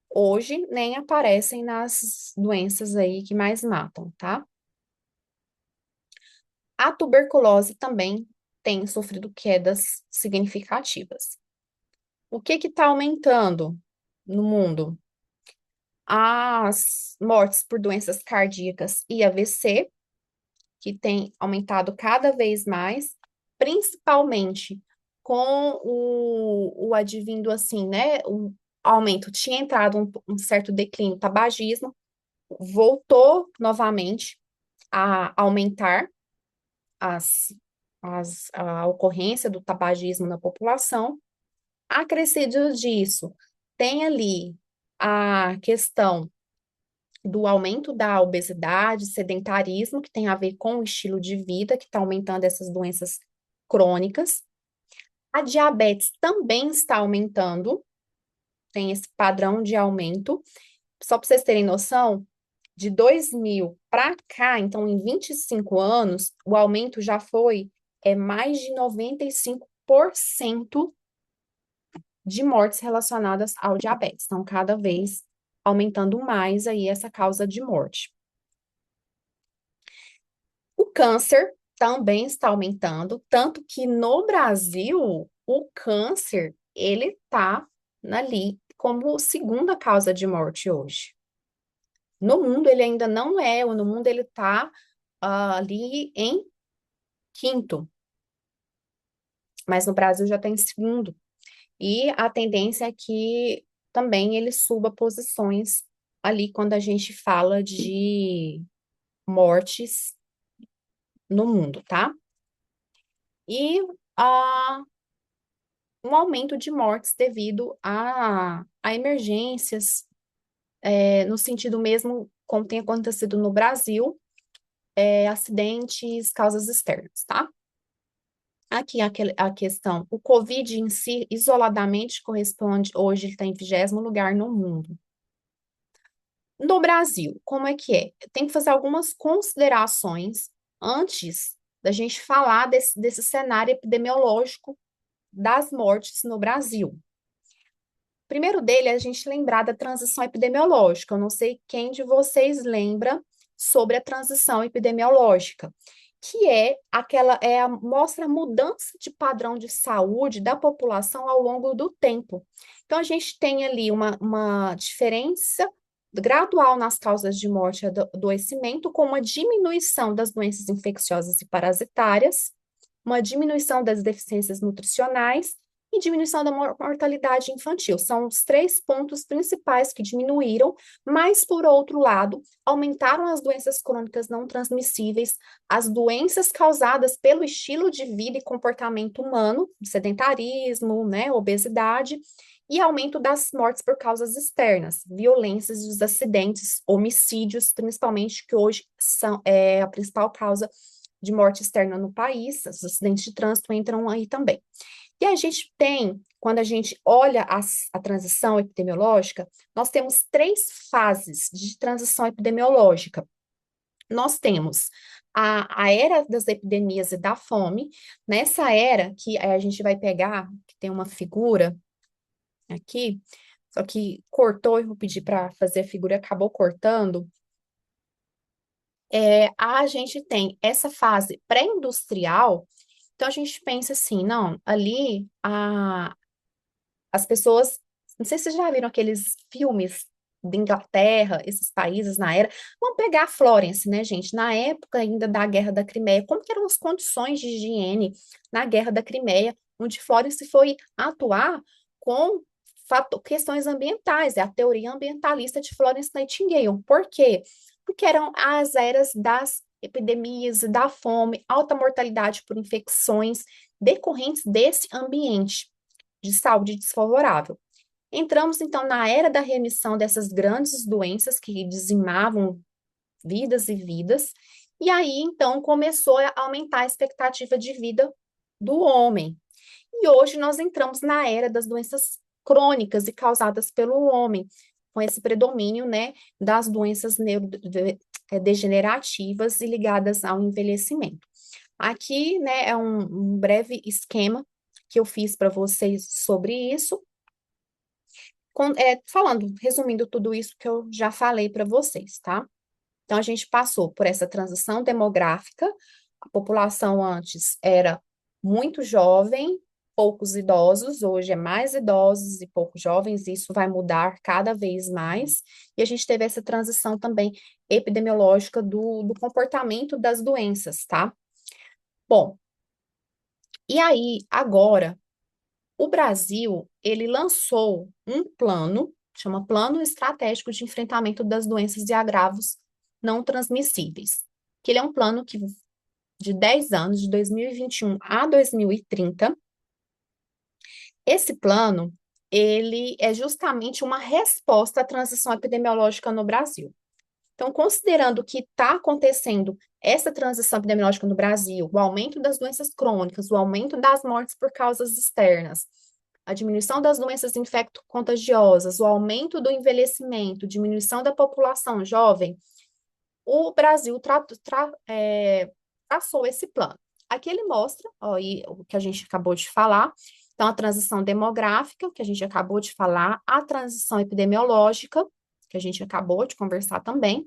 A: Hoje, nem aparecem nas doenças aí que mais matam, tá? A tuberculose também tem sofrido quedas significativas. O que está aumentando no mundo? As mortes por doenças cardíacas e AVC, que tem aumentado cada vez mais, principalmente com o advindo assim, né? O aumento tinha entrado um certo declínio, tabagismo, voltou novamente a aumentar as, a ocorrência do tabagismo na população. Acrescido disso, tem ali a questão do aumento da obesidade, sedentarismo, que tem a ver com o estilo de vida, que está aumentando essas doenças crônicas. A diabetes também está aumentando, tem esse padrão de aumento. Só para vocês terem noção, de 2000 para cá, então em 25 anos, o aumento já foi mais de 95% de mortes relacionadas ao diabetes. Então, cada vez aumentando mais aí essa causa de morte. O câncer também está aumentando, tanto que no Brasil, o câncer, ele está ali como segunda causa de morte hoje. No mundo, ele ainda não é, no mundo ele está ali em quinto, mas no Brasil já está em segundo. E a tendência é que também ele suba posições ali quando a gente fala de mortes no mundo, tá? E a um aumento de mortes devido a emergências, no sentido mesmo como tem acontecido no Brasil, acidentes, causas externas, tá? Aqui a questão, o Covid em si, isoladamente, corresponde, hoje ele está em 20º lugar no mundo. No Brasil, como é que é? Tem que fazer algumas considerações antes da gente falar desse cenário epidemiológico das mortes no Brasil. Primeiro dele é a gente lembrar da transição epidemiológica. Eu não sei quem de vocês lembra sobre a transição epidemiológica, que é mostra a mudança de padrão de saúde da população ao longo do tempo. Então, a gente tem ali uma diferença gradual nas causas de morte e adoecimento, com uma diminuição das doenças infecciosas e parasitárias, uma diminuição das deficiências nutricionais e diminuição da mortalidade infantil. São os três pontos principais que diminuíram, mas, por outro lado, aumentaram as doenças crônicas não transmissíveis, as doenças causadas pelo estilo de vida e comportamento humano, sedentarismo, né, obesidade, e aumento das mortes por causas externas, violências, os acidentes, homicídios, principalmente, que hoje são a principal causa de morte externa no país, os acidentes de trânsito entram aí também. E a gente tem, quando a gente olha a transição epidemiológica, nós temos três fases de transição epidemiológica. Nós temos a era das epidemias e da fome. Nessa era, que a gente vai pegar, que tem uma figura aqui, só que cortou, eu vou pedir para fazer a figura e acabou cortando. A gente tem essa fase pré-industrial, então a gente pensa assim, não, ali as pessoas, não sei se vocês já viram aqueles filmes da Inglaterra, esses países na era, vamos pegar a Florence, né, gente, na época ainda da Guerra da Crimeia, como que eram as condições de higiene na Guerra da Crimeia, onde Florence foi atuar com questões ambientais, é a teoria ambientalista de Florence Nightingale. Por quê? Porque eram as eras das epidemias e da fome, alta mortalidade por infecções decorrentes desse ambiente de saúde desfavorável. Entramos, então, na era da remissão dessas grandes doenças que dizimavam vidas e vidas, e aí, então, começou a aumentar a expectativa de vida do homem. E hoje nós entramos na era das doenças crônicas e causadas pelo homem, com esse predomínio, né, das doenças neurodegenerativas e ligadas ao envelhecimento. Aqui, né, é um breve esquema que eu fiz para vocês sobre isso, resumindo tudo isso que eu já falei para vocês, tá? Então, a gente passou por essa transição demográfica, a população antes era muito jovem, poucos idosos, hoje é mais idosos e poucos jovens, e isso vai mudar cada vez mais. E a gente teve essa transição também epidemiológica do comportamento das doenças, tá? Bom, e aí, agora, o Brasil, ele lançou um plano, chama Plano Estratégico de Enfrentamento das Doenças e Agravos Não Transmissíveis, que ele é um plano que, de 10 anos, de 2021 a 2030. Esse plano, ele é justamente uma resposta à transição epidemiológica no Brasil. Então, considerando que está acontecendo essa transição epidemiológica no Brasil, o aumento das doenças crônicas, o aumento das mortes por causas externas, a diminuição das doenças infecto-contagiosas, o aumento do envelhecimento, diminuição da população jovem, o Brasil traçou esse plano. Aqui ele mostra, ó, e o que a gente acabou de falar, então a transição demográfica, que a gente acabou de falar, a transição epidemiológica, que a gente acabou de conversar também,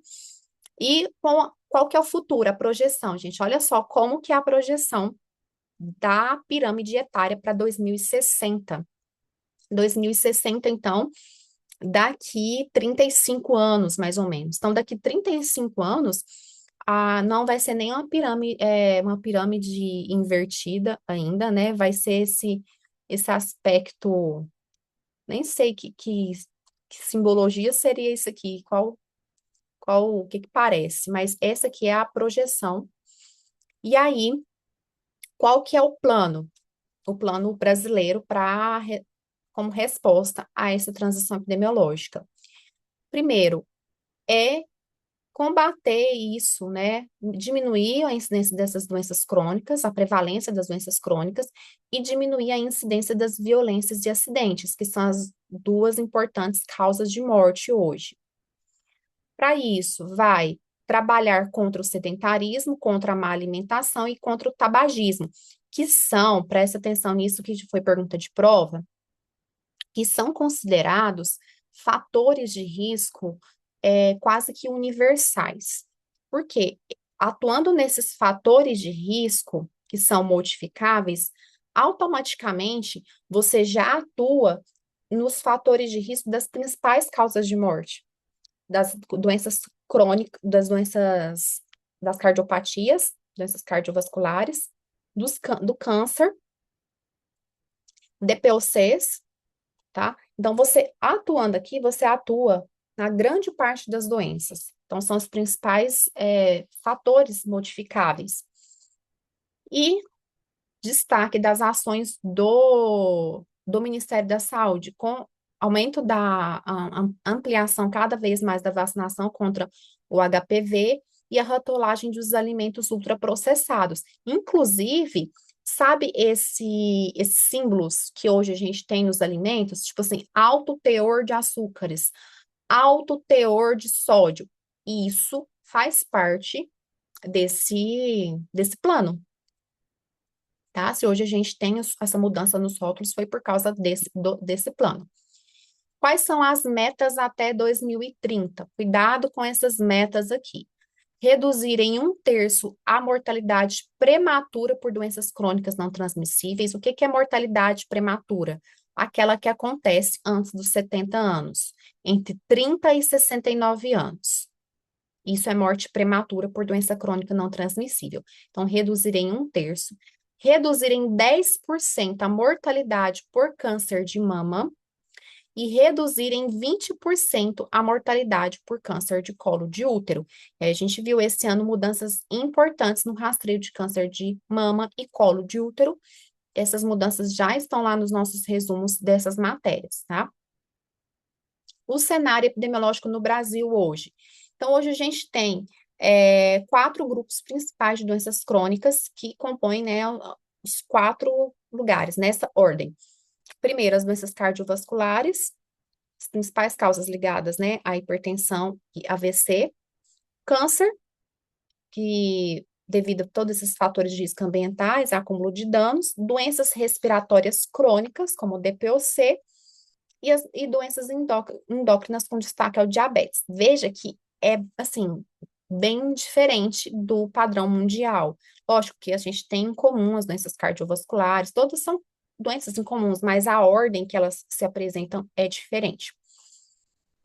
A: e qual que é o futuro, a projeção, gente? Olha só como que é a projeção da pirâmide etária para 2060. 2060, então, daqui 35 anos, mais ou menos. Então, daqui 35 anos, não vai ser nem uma pirâmide invertida ainda, né? Vai ser esse aspecto, nem sei que simbologia seria isso aqui, o que parece, mas essa aqui é a projeção. E aí, qual que é o plano? O plano brasileiro como resposta a essa transição epidemiológica. Primeiro, é combater isso, né? Diminuir a incidência dessas doenças crônicas, a prevalência das doenças crônicas e diminuir a incidência das violências e acidentes, que são as duas importantes causas de morte hoje. Para isso, vai trabalhar contra o sedentarismo, contra a má alimentação e contra o tabagismo, que são, presta atenção nisso que foi pergunta de prova, que são considerados fatores de risco quase que universais. Por quê? Atuando nesses fatores de risco, que são modificáveis, automaticamente você já atua nos fatores de risco das principais causas de morte, das doenças crônicas, das cardiopatias, doenças cardiovasculares, do câncer, DPOCs, tá? Então, você atuando aqui, você atua na grande parte das doenças. Então, são os principais fatores modificáveis. E destaque das ações do Ministério da Saúde, com aumento da ampliação cada vez mais da vacinação contra o HPV e a rotulagem dos alimentos ultraprocessados. Inclusive, sabe esses símbolos que hoje a gente tem nos alimentos? Tipo assim, alto teor de açúcares, alto teor de sódio. Isso faz parte desse plano, tá? Se hoje a gente tem essa mudança nos rótulos, foi por causa desse plano. Quais são as metas até 2030? Cuidado com essas metas aqui. Reduzir em 1/3 a mortalidade prematura por doenças crônicas não transmissíveis. O que que é mortalidade prematura? Aquela que acontece antes dos 70 anos, entre 30 e 69 anos. Isso é morte prematura por doença crônica não transmissível. Então, reduzir em 1/3. Reduzir em 10% a mortalidade por câncer de mama e reduzir em 20% a mortalidade por câncer de colo de útero. E aí a gente viu esse ano mudanças importantes no rastreio de câncer de mama e colo de útero. Essas mudanças já estão lá nos nossos resumos dessas matérias, tá? O cenário epidemiológico no Brasil hoje. Então, hoje a gente tem 4 grupos principais de doenças crônicas que compõem, né, os 4 lugares, nessa ordem. Primeiro, as doenças cardiovasculares, as principais causas ligadas, né, à hipertensão e AVC, câncer, que devido a todos esses fatores de risco ambientais, acúmulo de danos, doenças respiratórias crônicas, como o DPOC, e doenças endócrinas com destaque ao diabetes. Veja que é, assim, bem diferente do padrão mundial. Lógico que a gente tem em comum as doenças cardiovasculares, todas são doenças em comuns, mas a ordem que elas se apresentam é diferente.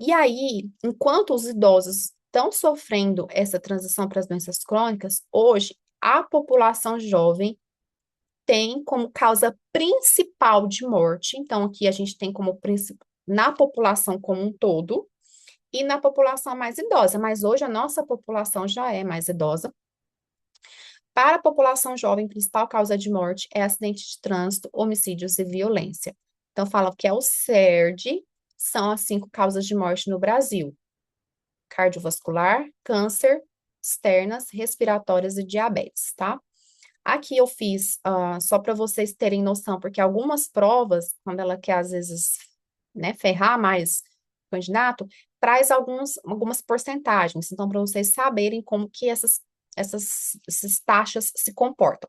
A: E aí, enquanto os idosos estão sofrendo essa transição para as doenças crônicas, hoje a população jovem tem como causa principal de morte, então aqui a gente tem como principal na população como um todo e na população mais idosa, mas hoje a nossa população já é mais idosa. Para a população jovem, principal causa de morte é acidente de trânsito, homicídios e violência. Então, fala que é o CERD, são as 5 causas de morte no Brasil: cardiovascular, câncer, externas, respiratórias e diabetes, tá? Aqui eu fiz, só para vocês terem noção, porque algumas provas, quando ela quer, às vezes, né, ferrar mais o candidato, traz algumas porcentagens. Então, para vocês saberem como que essas taxas se comportam.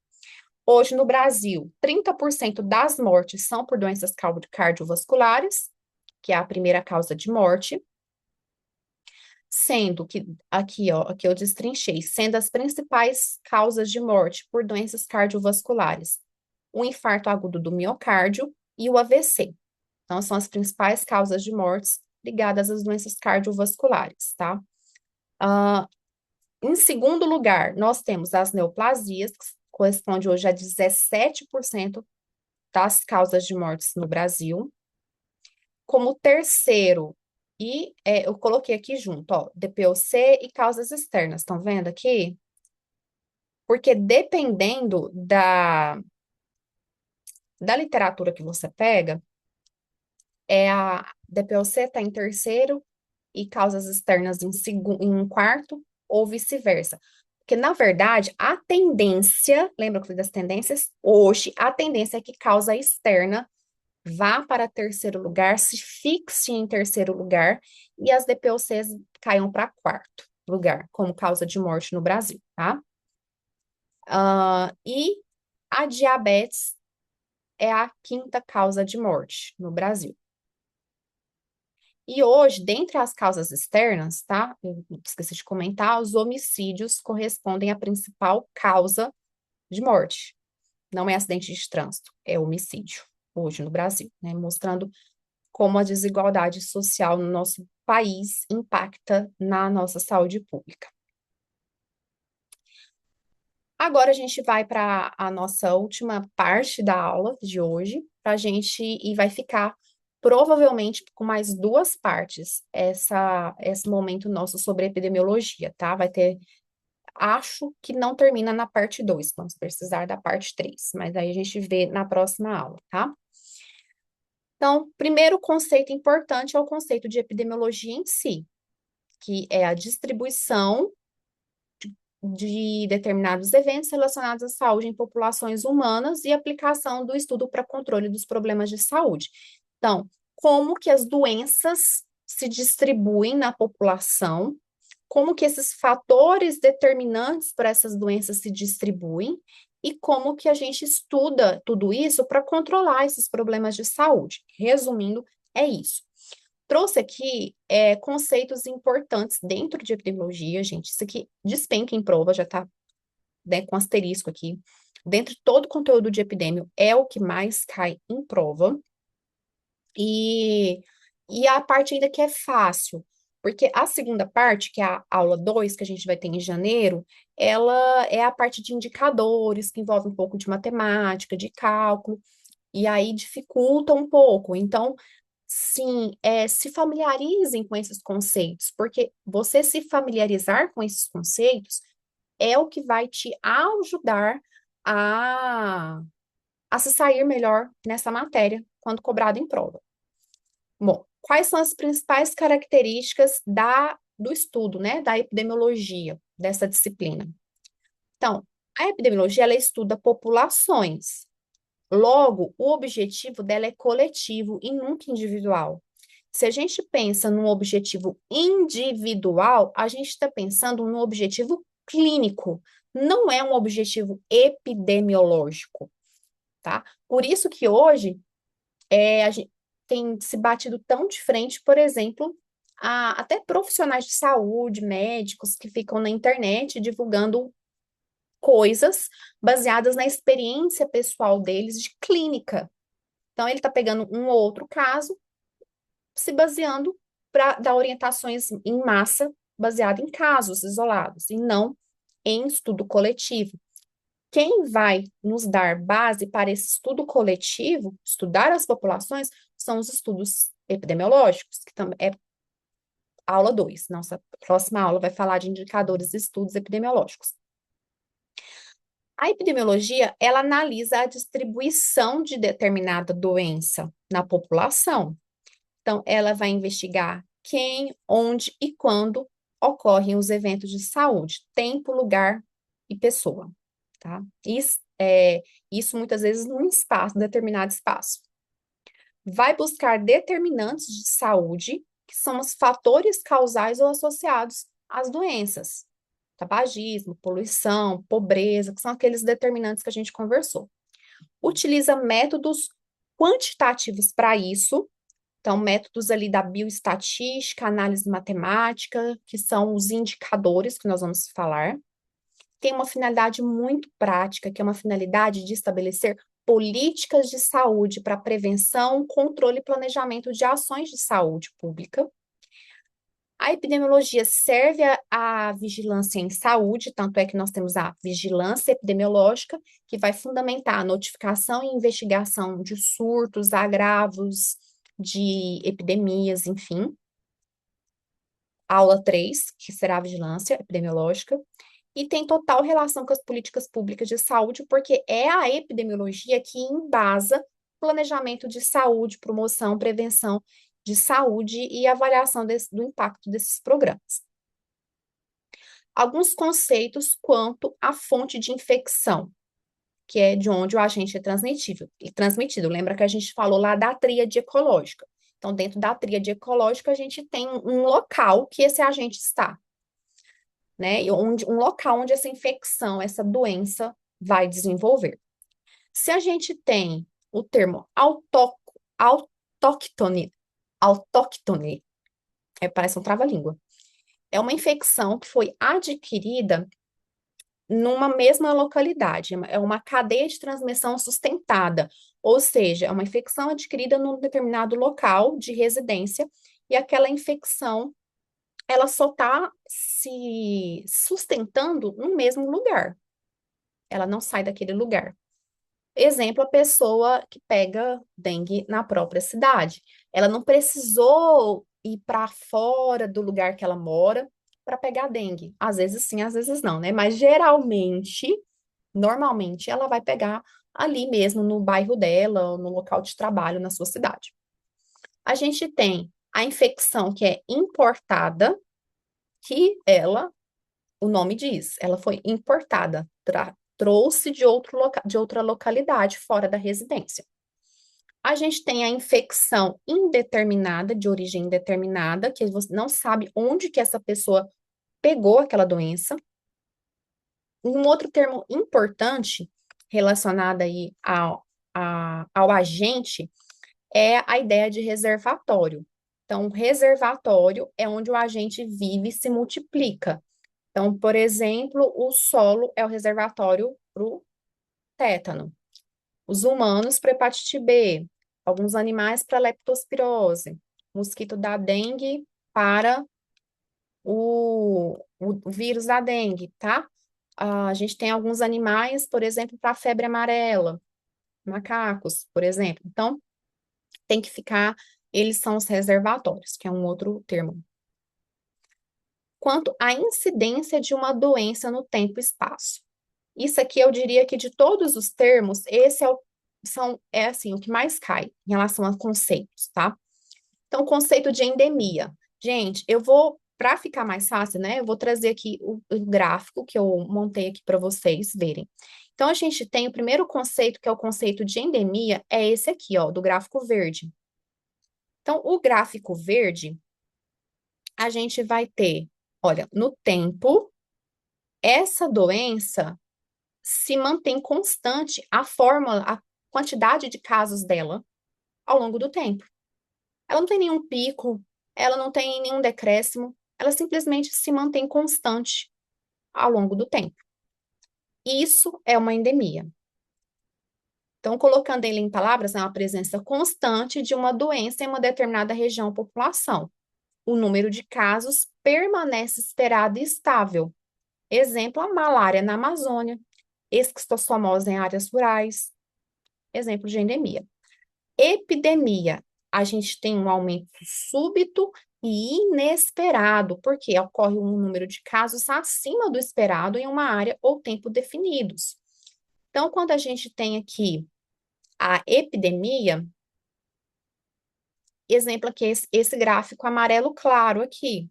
A: Hoje, no Brasil, 30% das mortes são por doenças cardiovasculares, que é a primeira causa de morte, sendo que, aqui, ó, aqui eu destrinchei, sendo as principais causas de morte por doenças cardiovasculares, o infarto agudo do miocárdio e o AVC. Então, são as principais causas de mortes ligadas às doenças cardiovasculares, tá? Em segundo lugar, nós temos as neoplasias, que corresponde hoje a 17% das causas de mortes no Brasil. Como terceiro, eu coloquei aqui junto, ó, DPOC e causas externas, estão vendo aqui? Porque dependendo da literatura que você pega, a DPOC está em terceiro e causas externas em quarto, ou vice-versa. Porque, na verdade, a tendência, lembra que eu falei das tendências? Hoje, a tendência é que causa externa vá para terceiro lugar, se fixe em terceiro lugar, e as DPOCs caiam para quarto lugar, como causa de morte no Brasil, tá? E a diabetes é a quinta causa de morte no Brasil. E hoje, dentre as causas externas, tá? Eu esqueci de comentar, os homicídios correspondem à principal causa de morte. Não é acidente de trânsito, é homicídio, hoje no Brasil, né? Mostrando como a desigualdade social no nosso país impacta na nossa saúde pública. Agora a gente vai para a nossa última parte da aula de hoje, e vai ficar provavelmente com mais 2 partes esse momento nosso sobre epidemiologia, tá? Vai ter, acho que não termina na parte 2, vamos precisar da parte 3, mas aí a gente vê na próxima aula, tá? Então, primeiro conceito importante é o conceito de epidemiologia em si, que é a distribuição de determinados eventos relacionados à saúde em populações humanas e aplicação do estudo para controle dos problemas de saúde. Então, como que as doenças se distribuem na população, como que esses fatores determinantes para essas doenças se distribuem e como que a gente estuda tudo isso para controlar esses problemas de saúde. Resumindo, é isso. Trouxe aqui conceitos importantes dentro de epidemiologia, gente. Isso aqui despenca em prova, já está, né, com asterisco aqui. Dentro de todo o conteúdo de epidemio, é o que mais cai em prova. E, e a parte ainda que é fácil, porque a segunda parte, que é a aula 2 que a gente vai ter em janeiro, ela é a parte de indicadores, que envolve um pouco de matemática, de cálculo, e aí dificulta um pouco. Então, sim, se familiarizem com esses conceitos, porque você se familiarizar com esses conceitos é o que vai te ajudar a, a se sair melhor nessa matéria quando cobrado em prova. Bom, quais são as principais características do estudo, né, da epidemiologia, dessa disciplina? Então, a epidemiologia, ela estuda populações. Logo, o objetivo dela é coletivo e nunca individual. Se a gente pensa num objetivo individual, a gente está pensando num objetivo clínico, não é um objetivo epidemiológico, tá? Por isso que hoje a gente tem se batido tão de frente, por exemplo, até profissionais de saúde, médicos que ficam na internet divulgando coisas baseadas na experiência pessoal deles de clínica. Então, ele está pegando um ou outro caso, se baseando para dar orientações em massa, baseado em casos isolados, e não em estudo coletivo. Quem vai nos dar base para esse estudo coletivo, estudar as populações, são os estudos epidemiológicos, que também é aula 2. Nossa próxima aula vai falar de indicadores e estudos epidemiológicos. A epidemiologia, ela analisa a distribuição de determinada doença na população. Então, ela vai investigar quem, onde e quando ocorrem os eventos de saúde, tempo, lugar e pessoa, tá? Isso muitas vezes num espaço, determinado espaço. Vai buscar determinantes de saúde, que são os fatores causais ou associados às doenças. Tabagismo, poluição, pobreza, que são aqueles determinantes que a gente conversou. Utiliza métodos quantitativos para isso, então, métodos ali da bioestatística, análise matemática, que são os indicadores que nós vamos falar. Tem uma finalidade muito prática, que é uma finalidade de estabelecer políticas de saúde para prevenção, controle e planejamento de ações de saúde pública. A epidemiologia serve à vigilância em saúde, tanto é que nós temos a vigilância epidemiológica, que vai fundamentar a notificação e investigação de surtos, agravos, de epidemias, enfim. Aula 3, que será a vigilância epidemiológica, e tem total relação com as políticas públicas de saúde, porque é a epidemiologia que embasa planejamento de saúde, promoção, prevenção de saúde e avaliação do impacto desses programas. Alguns conceitos quanto à fonte de infecção, que é de onde o agente é transmitido. Lembra que a gente falou lá da tríade ecológica. Então, dentro da tríade ecológica, a gente tem um local que esse agente está, né? E um local onde essa infecção, essa doença vai desenvolver. Se a gente tem o termo autóctone, autóctone, parece um trava-língua. É uma infecção que foi adquirida numa mesma localidade, é uma cadeia de transmissão sustentada, ou seja, é uma infecção adquirida num determinado local de residência e aquela infecção ela só está se sustentando no mesmo lugar. Ela não sai daquele lugar. Exemplo, a pessoa que pega dengue na própria cidade. Ela não precisou ir para fora do lugar que ela mora para pegar dengue. Às vezes sim, às vezes não, né? Mas geralmente, normalmente, ela vai pegar ali mesmo no bairro dela, ou no local de trabalho, na sua cidade. A gente tem a infecção que é importada, que ela, o nome diz, ela foi importada, trouxe de outra localidade fora da residência. A gente tem a infecção indeterminada, de origem indeterminada, que você não sabe onde que essa pessoa pegou aquela doença. Um outro termo importante relacionado aí ao agente é a ideia de reservatório. Então, reservatório é onde o agente vive e se multiplica. Então, por exemplo, o solo é o reservatório para o tétano. Os humanos para hepatite B, alguns animais para leptospirose, mosquito da dengue para o vírus da dengue, tá? A gente tem alguns animais, por exemplo, para febre amarela, macacos, por exemplo. Então, tem que ficar, eles são os reservatórios, que é um outro termo. Quanto à incidência de uma doença no tempo e espaço. Isso aqui eu diria que de todos os termos, esse é assim, o que mais cai em relação a conceitos, tá? Então, o conceito de endemia. Gente, para ficar mais fácil, né? Eu vou trazer aqui o gráfico que eu montei aqui para vocês verem. Então, a gente tem o primeiro conceito, que é o conceito de endemia, é esse aqui, ó, do gráfico verde. Então, o gráfico verde, a gente vai ter, olha, no tempo, essa doença se mantém constante a fórmula, a quantidade de casos dela ao longo do tempo. Ela não tem nenhum pico, ela não tem nenhum decréscimo, ela simplesmente se mantém constante ao longo do tempo. Isso é uma endemia. Então, colocando ele em palavras, é uma presença constante de uma doença em uma determinada região ou população. O número de casos permanece esperado e estável. Exemplo, a malária na Amazônia, esquistossomose em áreas rurais. Exemplo de endemia. Epidemia, a gente tem um aumento súbito e inesperado, porque ocorre um número de casos acima do esperado em uma área ou tempo definidos. Então, quando a gente tem aqui a epidemia, exemplo aqui, esse gráfico amarelo claro aqui,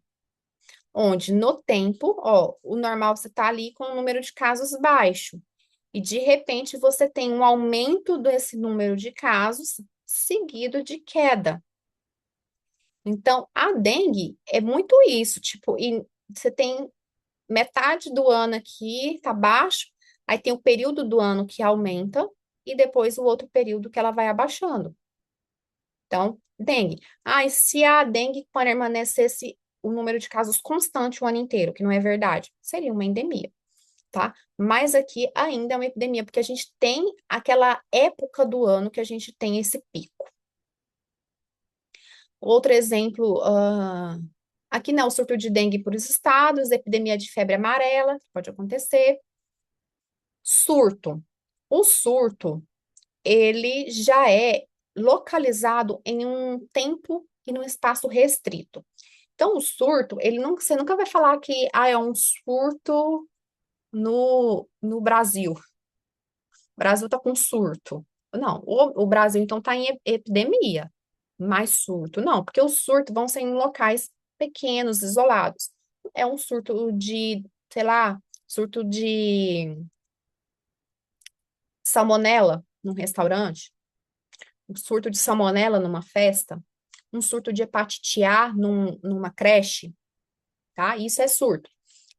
A: onde no tempo, ó, o normal você está ali com o número de casos baixo, e de repente você tem um aumento desse número de casos seguido de queda. Então, a dengue é muito isso, tipo, e você tem metade do ano aqui tá baixo, aí tem o período do ano que aumenta, e depois o outro período que ela vai abaixando. Então, dengue. Ah, e se a dengue permanecesse o número de casos constante o ano inteiro, que não é verdade, seria uma endemia, tá? Mas aqui ainda é uma epidemia, porque a gente tem aquela época do ano que a gente tem esse pico. Outro exemplo, aqui não, o surto de dengue por os estados, epidemia de febre amarela, que pode acontecer. Surto. O surto, ele já é localizado em um tempo e num espaço restrito. Então, o surto, ele não, você nunca vai falar que é um surto no Brasil. O Brasil está com surto. Não, o Brasil, então, está em epidemia, mas surto não, porque os surtos vão ser em locais pequenos, isolados. É um surto de, sei lá, surto de salmonela num restaurante, um surto de salmonela numa festa, um surto de hepatite A numa creche, tá? Isso é surto.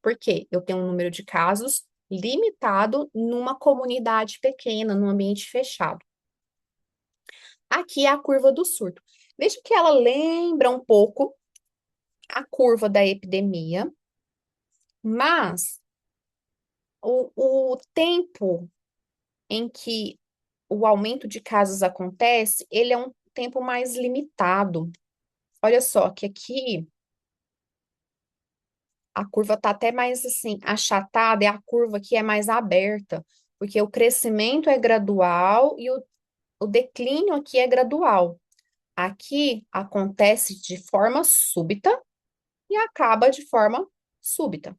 A: Por quê? Eu tenho um número de casos limitado numa comunidade pequena, num ambiente fechado. Aqui é a curva do surto. Veja que ela lembra um pouco a curva da epidemia, mas o tempo em que o aumento de casos acontece, ele é um tempo mais limitado. Olha só que aqui a curva está até mais assim achatada, e a curva aqui é mais aberta, porque o crescimento é gradual e o declínio aqui é gradual. Aqui acontece de forma súbita e acaba de forma súbita.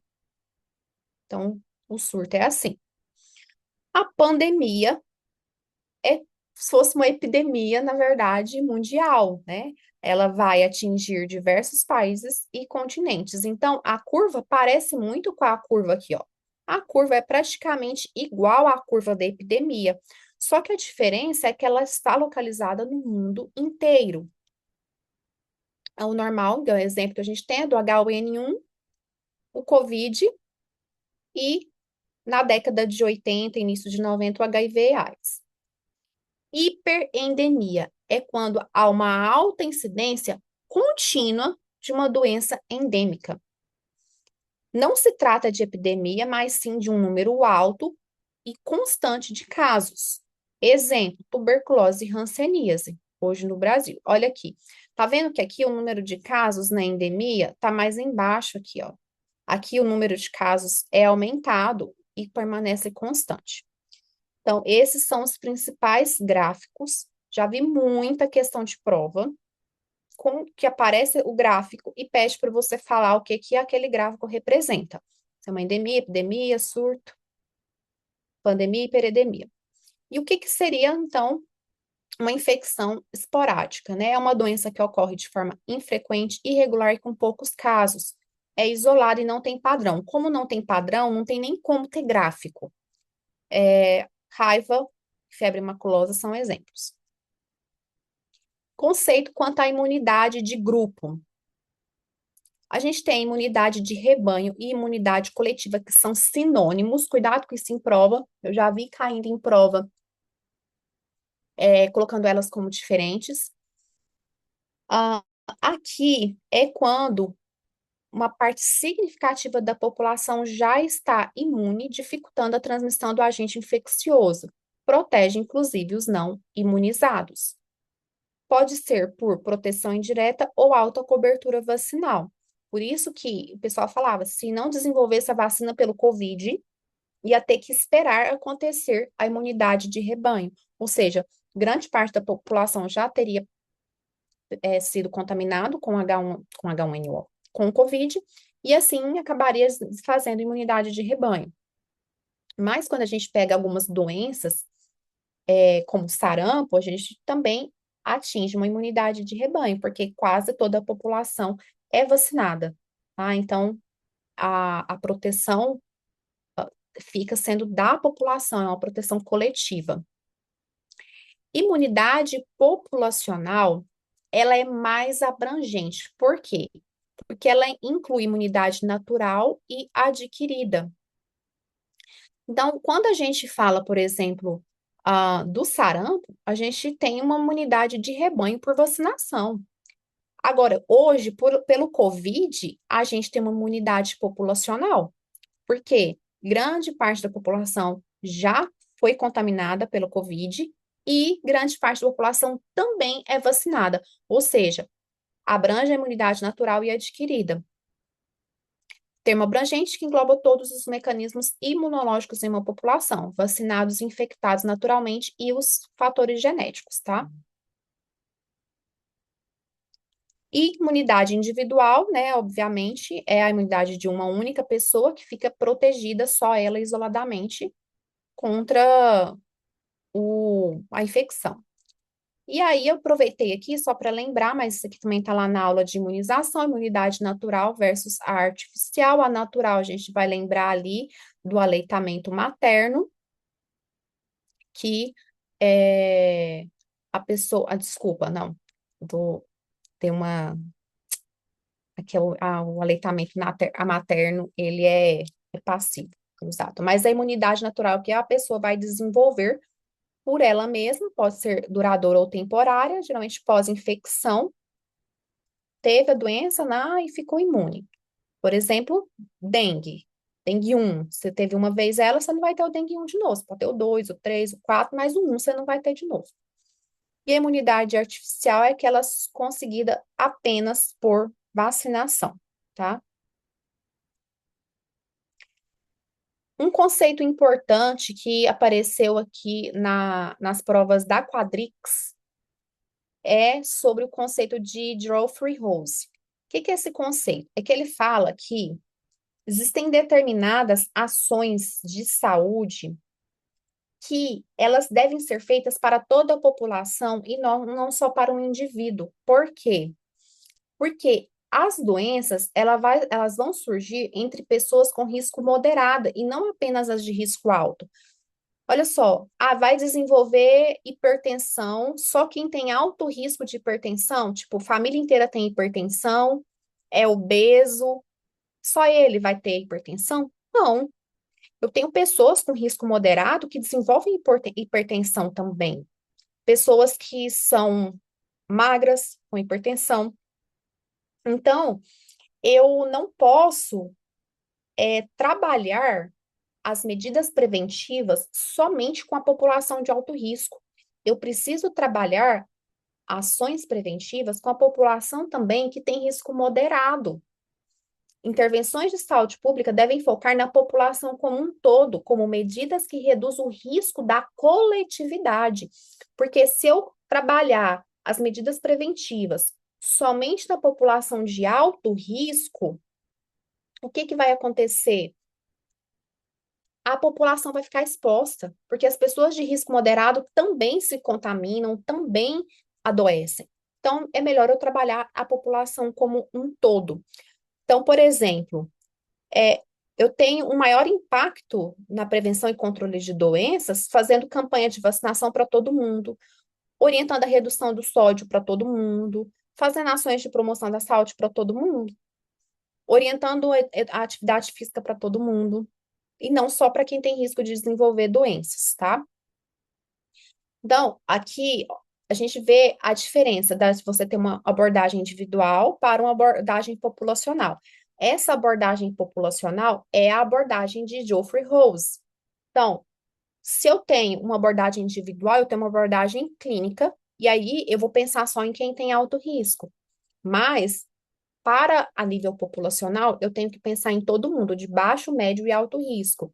A: Então, o surto é assim. A pandemia é se fosse uma epidemia, na verdade, mundial, né? Ela vai atingir diversos países e continentes. Então, a curva parece muito com a curva aqui, ó. A curva é praticamente igual à curva da epidemia, só que a diferença é que ela está localizada no mundo inteiro. O normal, o exemplo que a gente tem é do H1N1, o COVID e, na década de 80, início de 90, o HIV e AIDS. Hiperendemia é quando há uma alta incidência contínua de uma doença endêmica. Não se trata de epidemia, mas sim de um número alto e constante de casos. Exemplo, tuberculose e hanseníase, hoje no Brasil. Olha aqui. Tá vendo que aqui o número de casos na endemia tá mais embaixo aqui, ó. Aqui o número de casos é aumentado e permanece constante. Então, esses são os principais gráficos. Já vi muita questão de prova com que aparece o gráfico e pede para você falar o que que aquele gráfico representa. Se é uma endemia, epidemia, surto, pandemia, hiperedemia. E o que que seria, então, uma infecção esporádica, né? É uma doença que ocorre de forma infrequente, irregular e com poucos casos. É isolada e não tem padrão. Como não tem padrão, não tem nem como ter gráfico. Raiva, febre maculosa são exemplos. Conceito quanto à imunidade de grupo. A gente tem imunidade de rebanho e imunidade coletiva, que são sinônimos. Cuidado com isso em prova. Eu já vi caindo em prova, colocando elas como diferentes. Ah, Aqui é quando uma parte significativa da população já está imune, dificultando a transmissão do agente infeccioso. Protege, inclusive, os não imunizados. Pode ser por proteção indireta ou alta cobertura vacinal. Por isso que o pessoal falava, se não desenvolvesse a vacina pelo Covid, ia ter que esperar acontecer a imunidade de rebanho. Ou seja, grande parte da população já teria sido contaminado com H1N1, com o Covid, e assim acabaria fazendo imunidade de rebanho. Mas quando a gente pega algumas doenças, como sarampo, a gente também atinge uma imunidade de rebanho, porque quase toda a população é vacinada, tá? Então, a proteção fica sendo da população, é uma proteção coletiva. Imunidade populacional, ela é mais abrangente. Por quê? Porque ela inclui imunidade natural e adquirida. Então, quando a gente fala, por exemplo, do sarampo, a gente tem uma imunidade de rebanho por vacinação. Agora, hoje, pelo Covid, a gente tem uma imunidade populacional, porque grande parte da população já foi contaminada pelo Covid e grande parte da população também é vacinada, ou seja, abrange a imunidade natural e adquirida. Termo abrangente que engloba todos os mecanismos imunológicos em uma população, vacinados e infectados naturalmente e os fatores genéticos, tá? E imunidade individual, né, obviamente, é a imunidade de uma única pessoa que fica protegida só ela isoladamente contra a infecção. E aí eu aproveitei aqui só para lembrar, mas isso aqui também está lá na aula de imunização, imunidade natural versus a artificial. A natural, a gente vai lembrar ali do aleitamento materno, que a pessoa, desculpa, não, tem uma, aqui é o aleitamento materno, ele é passivo, exato. Mas a imunidade natural que a pessoa vai desenvolver por ela mesma, pode ser duradoura ou temporária, geralmente pós-infecção, teve a doença e ficou imune. Por exemplo, dengue. Dengue 1, você teve uma vez ela, você não vai ter o dengue 1 de novo. Você pode ter o 2, o 3, o 4, mas o 1 você não vai ter de novo. E a imunidade artificial é aquela conseguida apenas por vacinação, tá? Um conceito importante que apareceu aqui nas provas da Quadrix é sobre o conceito de Geoffrey-Rose. O que é esse conceito? É que ele fala que existem determinadas ações de saúde que elas devem ser feitas para toda a população e não só para um indivíduo. Por quê? Porque as doenças, elas vão surgir entre pessoas com risco moderado e não apenas as de risco alto. Olha só, vai desenvolver hipertensão, só quem tem alto risco de hipertensão, tipo, família inteira tem hipertensão, é obeso, só ele vai ter hipertensão? Não. Eu tenho pessoas com risco moderado que desenvolvem hipertensão também. Pessoas que são magras com hipertensão. Então, eu não posso trabalhar as medidas preventivas somente com a população de alto risco. Eu preciso trabalhar ações preventivas com a população também que tem risco moderado. Intervenções de saúde pública devem focar na população como um todo, como medidas que reduzam o risco da coletividade. Porque se eu trabalhar as medidas preventivas somente na população de alto risco, o que vai acontecer? A população vai ficar exposta, porque as pessoas de risco moderado também se contaminam, também adoecem. Então, é melhor eu trabalhar a população como um todo. Então, por exemplo, eu tenho um maior impacto na prevenção e controle de doenças fazendo campanha de vacinação para todo mundo, orientando a redução do sódio para todo mundo, fazendo ações de promoção da saúde para todo mundo, orientando a atividade física para todo mundo, e não só para quem tem risco de desenvolver doenças, tá? Então, aqui, a gente vê a diferença se você ter uma abordagem individual para uma abordagem populacional. Essa abordagem populacional é a abordagem de Geoffrey Rose. Então, se eu tenho uma abordagem individual, eu tenho uma abordagem clínica, e aí eu vou pensar só em quem tem alto risco. Mas, para a nível populacional, eu tenho que pensar em todo mundo, de baixo, médio e alto risco.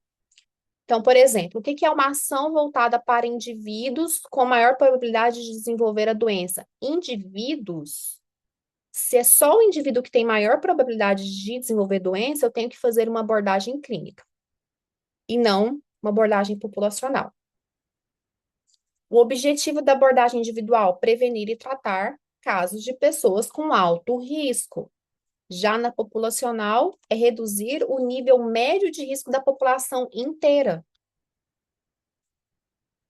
A: Então, por exemplo, o que que é uma ação voltada para indivíduos com maior probabilidade de desenvolver a doença? Indivíduos, se é só o indivíduo que tem maior probabilidade de desenvolver doença, eu tenho que fazer uma abordagem clínica e não uma abordagem populacional. O objetivo da abordagem individual, prevenir e tratar casos de pessoas com alto risco. Já na populacional, é reduzir o nível médio de risco da população inteira.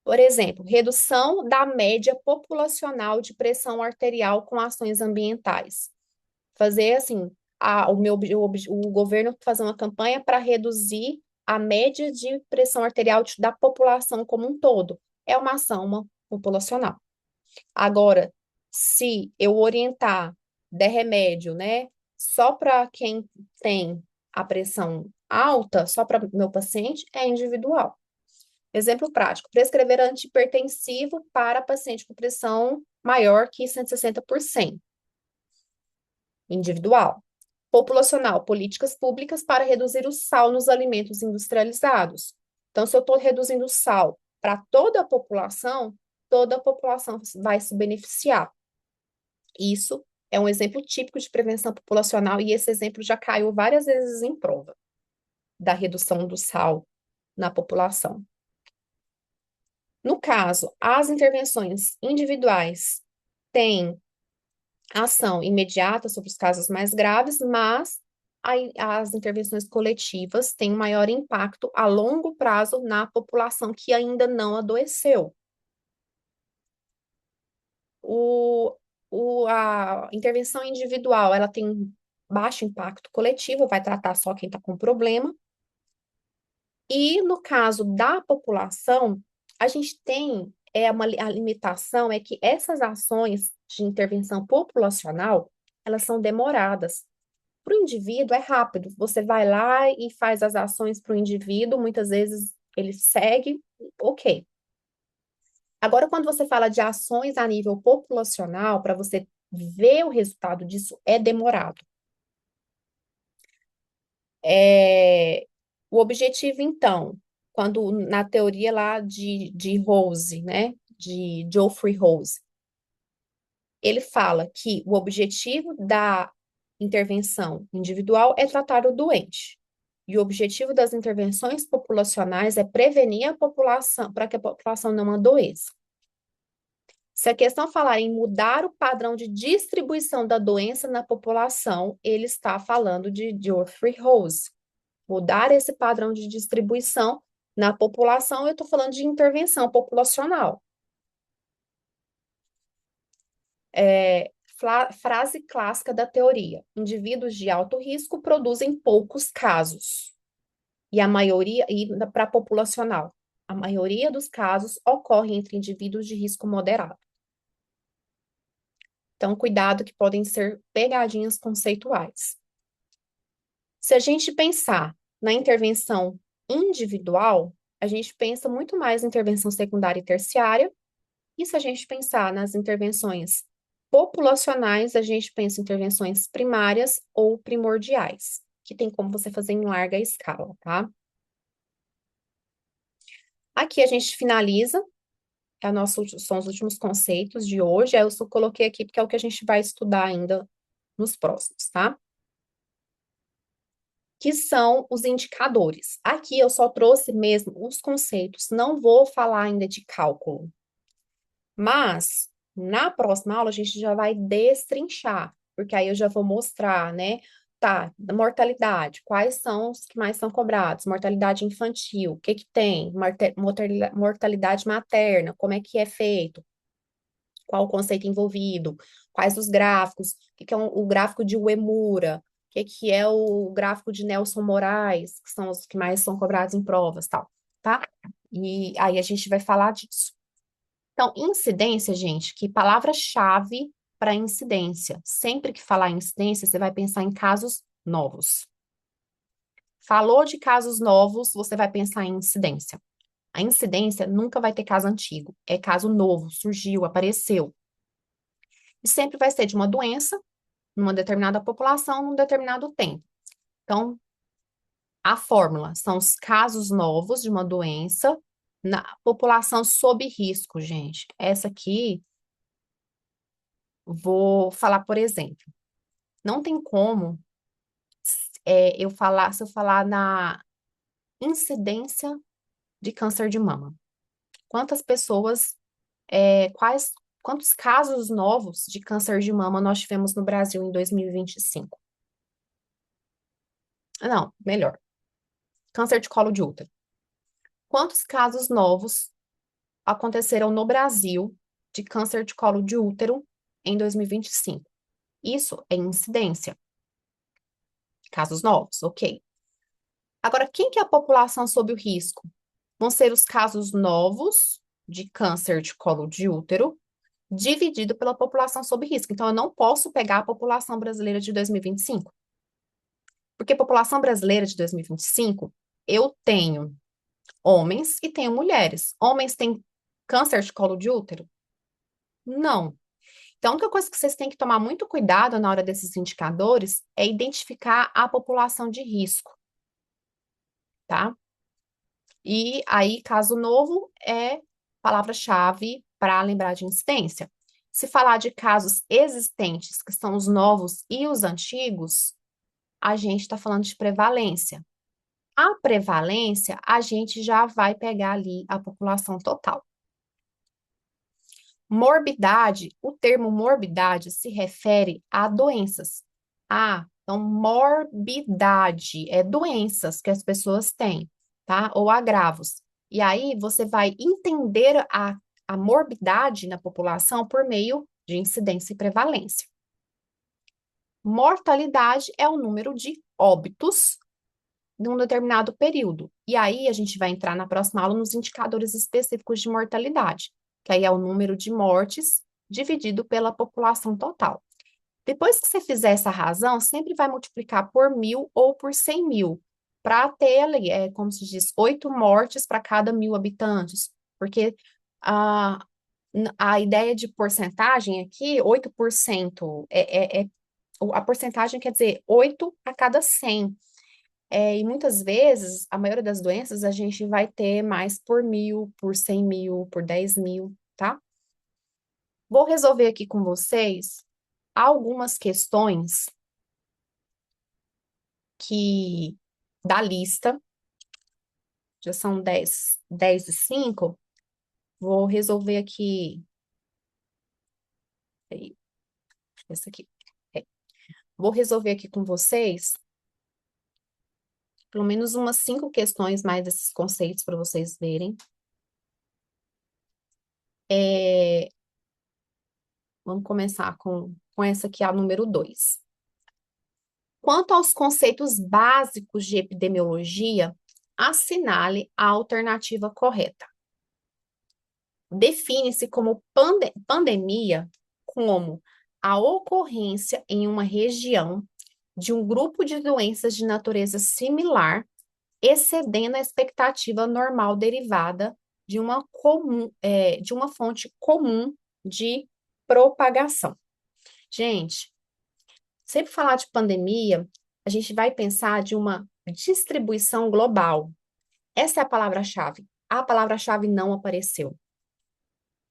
A: Por exemplo, redução da média populacional de pressão arterial com ações ambientais. Fazer assim, o governo fazer uma campanha para reduzir a média de pressão arterial da população como um todo. É uma ação populacional. Agora, se eu orientar, der remédio, né, só para quem tem a pressão alta, só para meu paciente, é individual. Exemplo prático: prescrever antihipertensivo para paciente com pressão maior que 160 por 100. Individual. Populacional: políticas públicas para reduzir o sal nos alimentos industrializados. Então, se eu estou reduzindo o sal para toda a população vai se beneficiar. Isso é um exemplo típico de prevenção populacional e esse exemplo já caiu várias vezes em prova da redução do sal na população. No caso, as intervenções individuais têm ação imediata sobre os casos mais graves, mas as intervenções coletivas têm um maior impacto a longo prazo na população que ainda não adoeceu. A intervenção individual, ela tem baixo impacto coletivo, vai tratar só quem está com problema. E no caso da população, a gente tem a limitação é que essas ações de intervenção populacional, elas são demoradas. Para o indivíduo é rápido. Você vai lá e faz as ações para o indivíduo, muitas vezes ele segue, ok. Agora, quando você fala de ações a nível populacional, para você ver o resultado disso, é demorado. O objetivo, então, quando na teoria lá de Rose, né, de Geoffrey Rose, ele fala que o objetivo da intervenção individual é tratar o doente. E o objetivo das intervenções populacionais é prevenir a população, para que a população não adoeça. Se a questão falar em mudar o padrão de distribuição da doença na população, ele está falando de Geoffrey Rose. Mudar esse padrão de distribuição na população, eu estou falando de intervenção populacional. Frase clássica da teoria: indivíduos de alto risco produzem poucos casos. E a maioria, e para populacional, a maioria dos casos ocorre entre indivíduos de risco moderado. Então, cuidado que podem ser pegadinhas conceituais. Se a gente pensar na intervenção individual, a gente pensa muito mais em intervenção secundária e terciária. E se a gente pensar nas intervenções populacionais, a gente pensa em intervenções primárias ou primordiais, que tem como você fazer em larga escala, tá? Aqui a gente finaliza, são os últimos conceitos de hoje. Eu só coloquei aqui porque é o que a gente vai estudar ainda nos próximos, tá? Que são os indicadores. Aqui eu só trouxe mesmo os conceitos, não vou falar ainda de cálculo. Mas, na próxima aula, a gente já vai destrinchar, porque aí eu já vou mostrar, né? Tá, mortalidade, quais são os que mais são cobrados? Mortalidade infantil, o que que tem? Mortalidade materna, como é que é feito? Qual o conceito envolvido? Quais os gráficos? O que que é o gráfico de Uemura? O que que é o gráfico de Nelson Moraes, que são os que mais são cobrados em provas, tal, tá? E aí a gente vai falar disso. Então, incidência, gente, que palavra-chave para incidência. Sempre que falar em incidência, você vai pensar em casos novos. Falou de casos novos, você vai pensar em incidência. A incidência nunca vai ter caso antigo, é caso novo, surgiu, apareceu. E sempre vai ser de uma doença, numa determinada população, num determinado tempo. Então, a fórmula são os casos novos de uma doença na população sob risco, gente. Essa aqui, vou falar, por exemplo, não tem como se eu falar na incidência de câncer de mama. Quantas pessoas, quantos casos novos de câncer de mama nós tivemos no Brasil em 2025? Não, melhor, câncer de colo de útero. Quantos casos novos aconteceram no Brasil de câncer de colo de útero em 2025? Isso é incidência. Casos novos, ok. Agora, quem que é a população sob o risco? Vão ser os casos novos de câncer de colo de útero, dividido pela população sob risco. Então, eu não posso pegar a população brasileira de 2025, porque a população brasileira de 2025, eu tenho homens e tenho mulheres. Homens têm câncer de colo de útero? Não. Então, a única coisa que vocês têm que tomar muito cuidado na hora desses indicadores é identificar a população de risco, tá? E aí, caso novo é palavra-chave para lembrar de incidência. Se falar de casos existentes, que são os novos e os antigos, a gente está falando de prevalência. A prevalência, a gente já vai pegar ali a população total. Morbidade, o termo morbidade se refere a doenças. Ah, então morbidade é doenças que as pessoas têm, tá? Ou agravos. E aí você vai entender a morbidade na população por meio de incidência e prevalência. Mortalidade é o número de óbitos num determinado período. E aí a gente vai entrar na próxima aula nos indicadores específicos de mortalidade, que aí é o número de mortes dividido pela população total. Depois que você fizer essa razão, sempre vai multiplicar por 1.000 ou por 100.000, para ter ali, como se diz, 8 mortes para cada 1.000 habitantes, porque a, a ideia de porcentagem aqui, 8%, a porcentagem quer dizer 8 a cada 100. E muitas vezes, a maioria das doenças, a gente vai ter mais por 1.000, por 100.000, por 10.000, tá? Vou resolver aqui com vocês algumas questões que, da lista, já são 10 e 5, vou resolver aqui, peraí, essa aqui. É, vou resolver aqui com vocês pelo menos umas 5 questões mais desses conceitos para vocês verem. É, vamos começar com essa aqui, a número 2. Quanto aos conceitos básicos de epidemiologia, assinale a alternativa correta. Define-se como pandemia como a ocorrência em uma região de um grupo de doenças de natureza similar, excedendo a expectativa normal derivada de uma fonte comum de propagação. Gente, sempre falar de pandemia, a gente vai pensar de uma distribuição global. Essa é a palavra-chave. A palavra-chave não apareceu.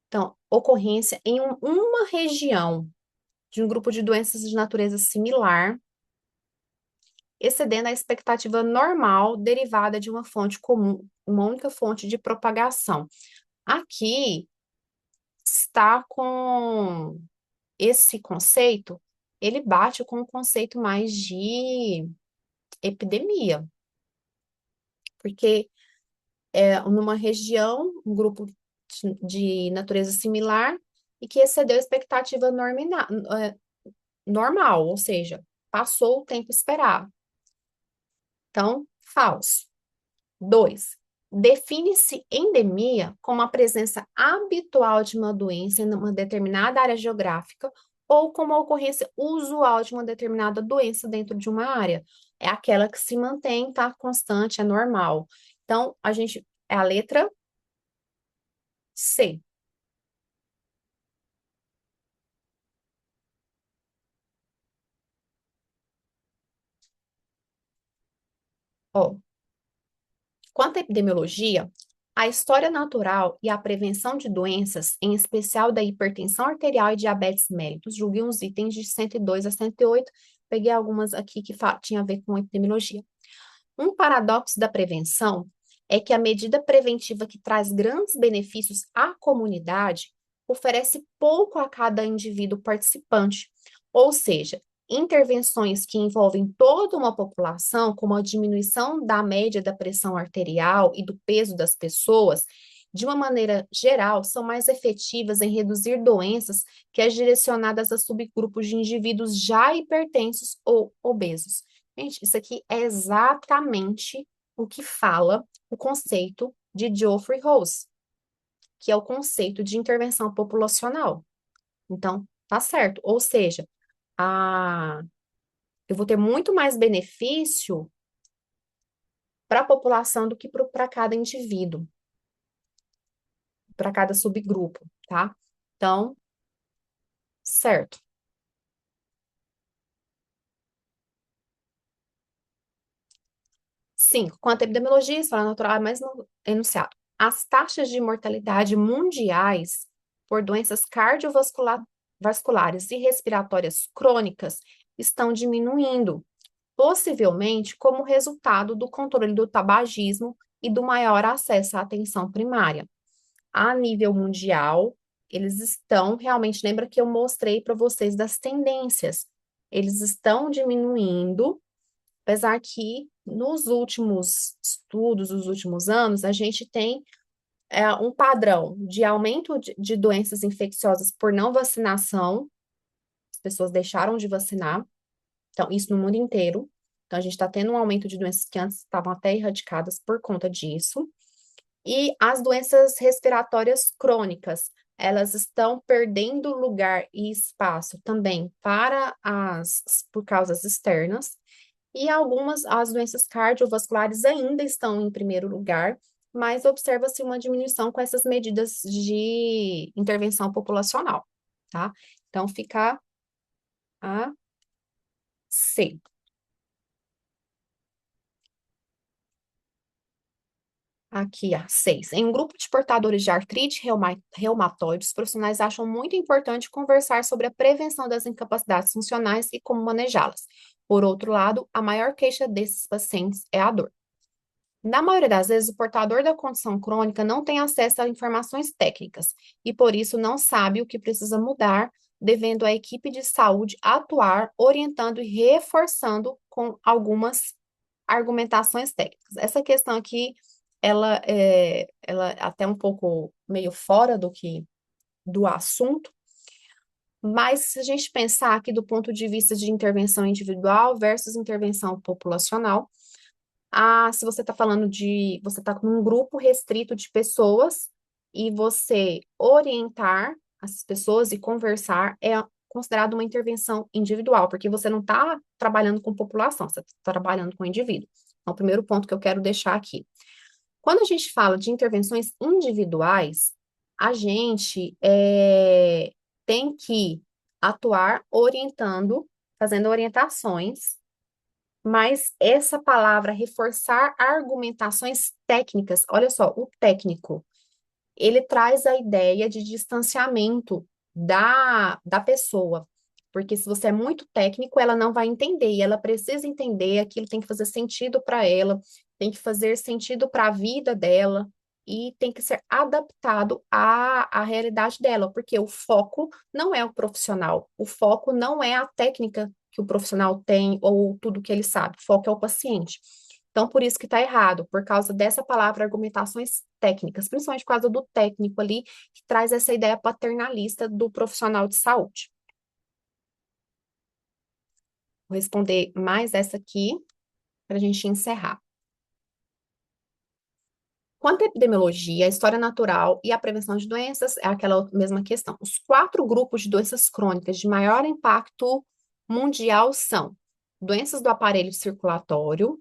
A: Então, ocorrência em uma região de um grupo de doenças de natureza similar, excedendo a expectativa normal derivada de uma fonte comum, uma única fonte de propagação. Aqui está com esse conceito, ele bate com o conceito mais de epidemia, porque numa região, um grupo de natureza similar e que excedeu a expectativa normal, ou seja, passou o tempo esperado. Então, falso. 2. Define-se endemia como a presença habitual de uma doença em uma determinada área geográfica ou como a ocorrência usual de uma determinada doença dentro de uma área. É aquela que se mantém, tá constante, é normal. Então, é a letra C. Ó, quanto à epidemiologia, a história natural e a prevenção de doenças, em especial da hipertensão arterial e diabetes mellitus, julguei uns itens de 102 a 108, peguei algumas aqui que tinha a ver com epidemiologia. Um paradoxo da prevenção é que a medida preventiva que traz grandes benefícios à comunidade oferece pouco a cada indivíduo participante, ou seja, intervenções que envolvem toda uma população, como a diminuição da média da pressão arterial e do peso das pessoas, de uma maneira geral, são mais efetivas em reduzir doenças que as direcionadas a subgrupos de indivíduos já hipertensos ou obesos. Gente, isso aqui é exatamente o que fala o conceito de Geoffrey Rose, que é o conceito de intervenção populacional. Então, tá certo. Ou seja, a, eu vou ter muito mais benefício para a população do que para cada indivíduo, para cada subgrupo, tá? Então, certo. 5. Quanto à epidemiologia, história natural é mais enunciado. As taxas de mortalidade mundiais por doenças cardiovasculares e respiratórias crônicas estão diminuindo, possivelmente como resultado do controle do tabagismo e do maior acesso à atenção primária. A nível mundial, eles estão realmente, lembra que eu mostrei para vocês das tendências, eles estão diminuindo. Apesar que nos últimos estudos, nos últimos anos, a gente tem um padrão de aumento de doenças infecciosas por não vacinação, as pessoas deixaram de vacinar, então, isso no mundo inteiro. Então, a gente está tendo um aumento de doenças que antes estavam até erradicadas por conta disso. E as doenças respiratórias crônicas, elas estão perdendo lugar e espaço também para por causas externas. E as doenças cardiovasculares ainda estão em primeiro lugar, mas observa-se uma diminuição com essas medidas de intervenção populacional, tá? Então, fica a C. Aqui, a 6. Em um grupo de portadores de artrite reumatoide, os profissionais acham muito importante conversar sobre a prevenção das incapacidades funcionais e como manejá-las. Por outro lado, a maior queixa desses pacientes é a dor. Na maioria das vezes, o portador da condição crônica não tem acesso a informações técnicas e, por isso, não sabe o que precisa mudar, devendo a equipe de saúde atuar, orientando e reforçando com algumas argumentações técnicas. Essa questão aqui, ela é até um pouco meio fora do assunto, mas se a gente pensar aqui do ponto de vista de intervenção individual versus intervenção populacional, se você está falando você está com um grupo restrito de pessoas e você orientar as pessoas e conversar é considerado uma intervenção individual, porque você não está trabalhando com população, você está trabalhando com indivíduo. Então, o primeiro ponto que eu quero deixar aqui. Quando a gente fala de intervenções individuais, a gente tem que atuar orientando, fazendo orientações, mas essa palavra reforçar argumentações técnicas, olha só, o técnico, ele traz a ideia de distanciamento da pessoa, porque se você é muito técnico, ela não vai entender, e ela precisa entender, aquilo tem que fazer sentido para ela, tem que fazer sentido para a vida dela, e tem que ser adaptado à realidade dela, porque o foco não é o profissional, o foco não é a técnica que o profissional tem ou tudo que ele sabe, o foco é o paciente. Então, por isso que está errado, por causa dessa palavra argumentações técnicas, principalmente por causa do técnico ali, que traz essa ideia paternalista do profissional de saúde. Vou responder mais essa aqui para a gente encerrar. Quanto à epidemiologia, a história natural e a prevenção de doenças, é aquela mesma questão. Os quatro grupos de doenças crônicas de maior impacto mundial são doenças do aparelho circulatório,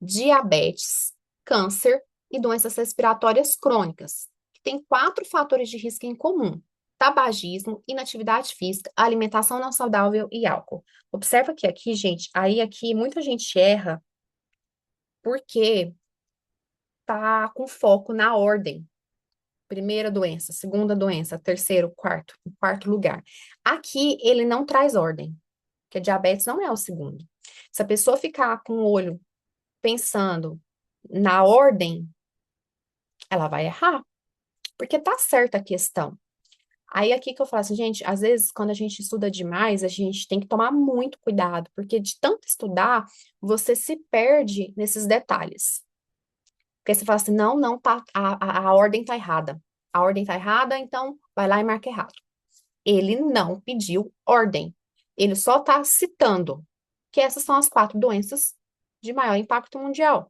A: diabetes, câncer e doenças respiratórias crônicas, que têm quatro fatores de risco em comum: tabagismo, inatividade física, alimentação não saudável e álcool. Observa que aqui, gente, aí aqui muita gente erra porque tá com foco na ordem. Primeira doença, segunda doença, terceiro, quarto, em quarto lugar. Aqui ele não traz ordem, porque diabetes não é o segundo. Se a pessoa ficar com o olho pensando na ordem, ela vai errar, porque tá certa a questão. Aí aqui que eu falo assim, gente, às vezes quando a gente estuda demais, a gente tem que tomar muito cuidado, porque de tanto estudar, você se perde nesses detalhes. Porque você fala assim, não, não, tá, a ordem tá errada. A ordem tá errada, então vai lá e marca errado. Ele não pediu ordem. Ele só está citando que essas são as quatro doenças de maior impacto mundial.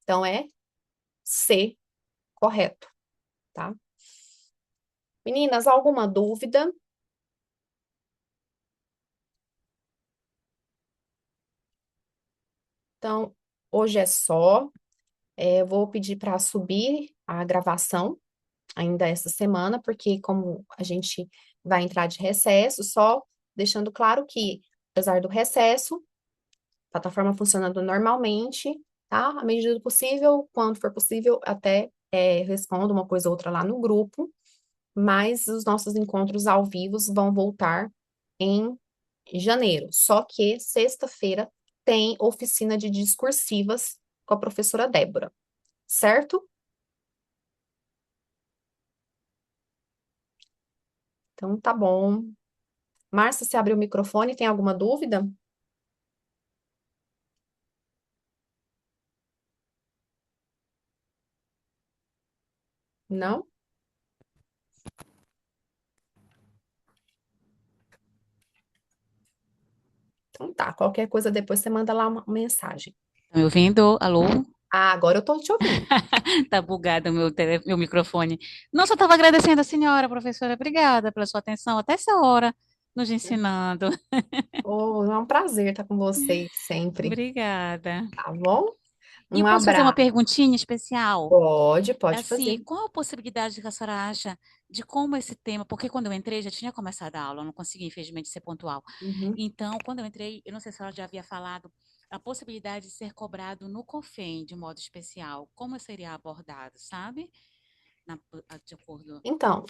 A: Então é C, correto, tá? Meninas, alguma dúvida? Então, hoje é só. Eu vou pedir para subir a gravação ainda essa semana, porque como a gente vai entrar de recesso, só deixando claro que, apesar do recesso, plataforma funcionando normalmente, tá? À medida do possível, quando for possível, até respondo uma coisa ou outra lá no grupo, mas os nossos encontros ao vivo vão voltar em janeiro. Só que sexta-feira tem oficina de discursivas com a professora Débora, certo? Então tá bom. Márcia, você abriu o microfone, tem alguma dúvida? Não? Então tá, qualquer coisa depois você manda lá uma mensagem.
C: Tá me ouvindo? Alô?
A: Ah, agora eu tô te ouvindo.
C: Tá bugado o meu microfone. Não, só estava agradecendo a senhora, professora. Obrigada pela sua atenção até essa hora, nos ensinando.
A: Oh, é um prazer estar com vocês sempre,
C: Obrigada.
A: tá bom?
C: E eu
A: Um
C: posso fazer uma
A: abraço.
C: perguntinha especial?
A: Pode fazer.
C: Assim, qual a possibilidade que a senhora acha de como esse tema, porque quando eu entrei já tinha começado a aula, eu não consegui, infelizmente, ser pontual.
A: Uhum.
C: Então, quando eu entrei, eu não sei se a senhora já havia falado, a possibilidade de ser cobrado no COFEM de modo especial, como seria abordado, sabe? Na, de acordo.
A: Então,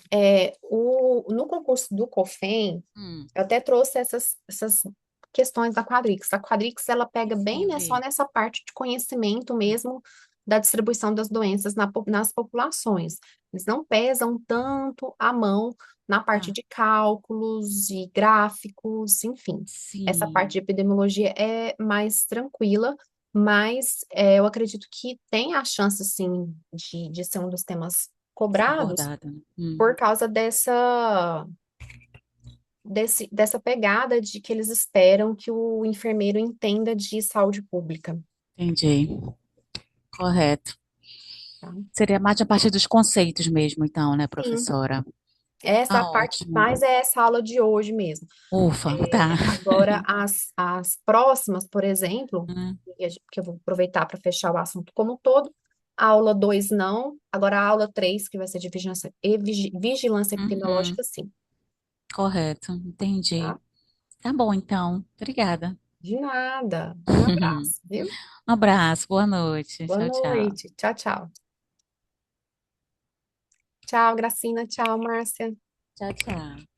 A: no concurso do COFEM,
C: Hum,
A: eu até trouxe essas questões da Quadrix. A Quadrix, ela pega
C: sim,
A: bem,
C: eu
A: né, só
C: vi.
A: nessa parte de conhecimento mesmo da distribuição das doenças nas populações. Eles não pesam tanto a mão na parte
C: Tá,
A: de cálculos, de gráficos, enfim. Essa parte
C: sim,
A: de epidemiologia é mais tranquila, mas eu acredito que tem a chance, sim, de ser um dos temas
C: ser
A: cobrados
C: abordado, né?
A: por causa dessa pegada de que eles esperam que o enfermeiro entenda de saúde pública,
C: Entendi. Correto.
A: tá?
C: Seria mais a partir dos conceitos mesmo, então, né,
A: Sim,
C: professora?
A: essa
C: Ah,
A: parte
C: ótimo.
A: mais é essa aula de hoje mesmo.
C: Ufa, tá.
A: Agora, as próximas, por exemplo,
C: Hum,
A: que eu vou aproveitar para fechar o assunto como um todo, a aula 2 não, agora a aula 3 que vai ser de vigilância
C: uhum,
A: epidemiológica, sim,
C: correto, entendi.
A: tá?
C: Tá bom, então. Obrigada.
A: De nada. Um abraço, viu?
C: Um abraço, boa noite.
A: Boa
C: Tchau, tchau.
A: noite. Tchau, tchau. Tchau, Gracina. Tchau, Márcia.
C: Tchau, tchau.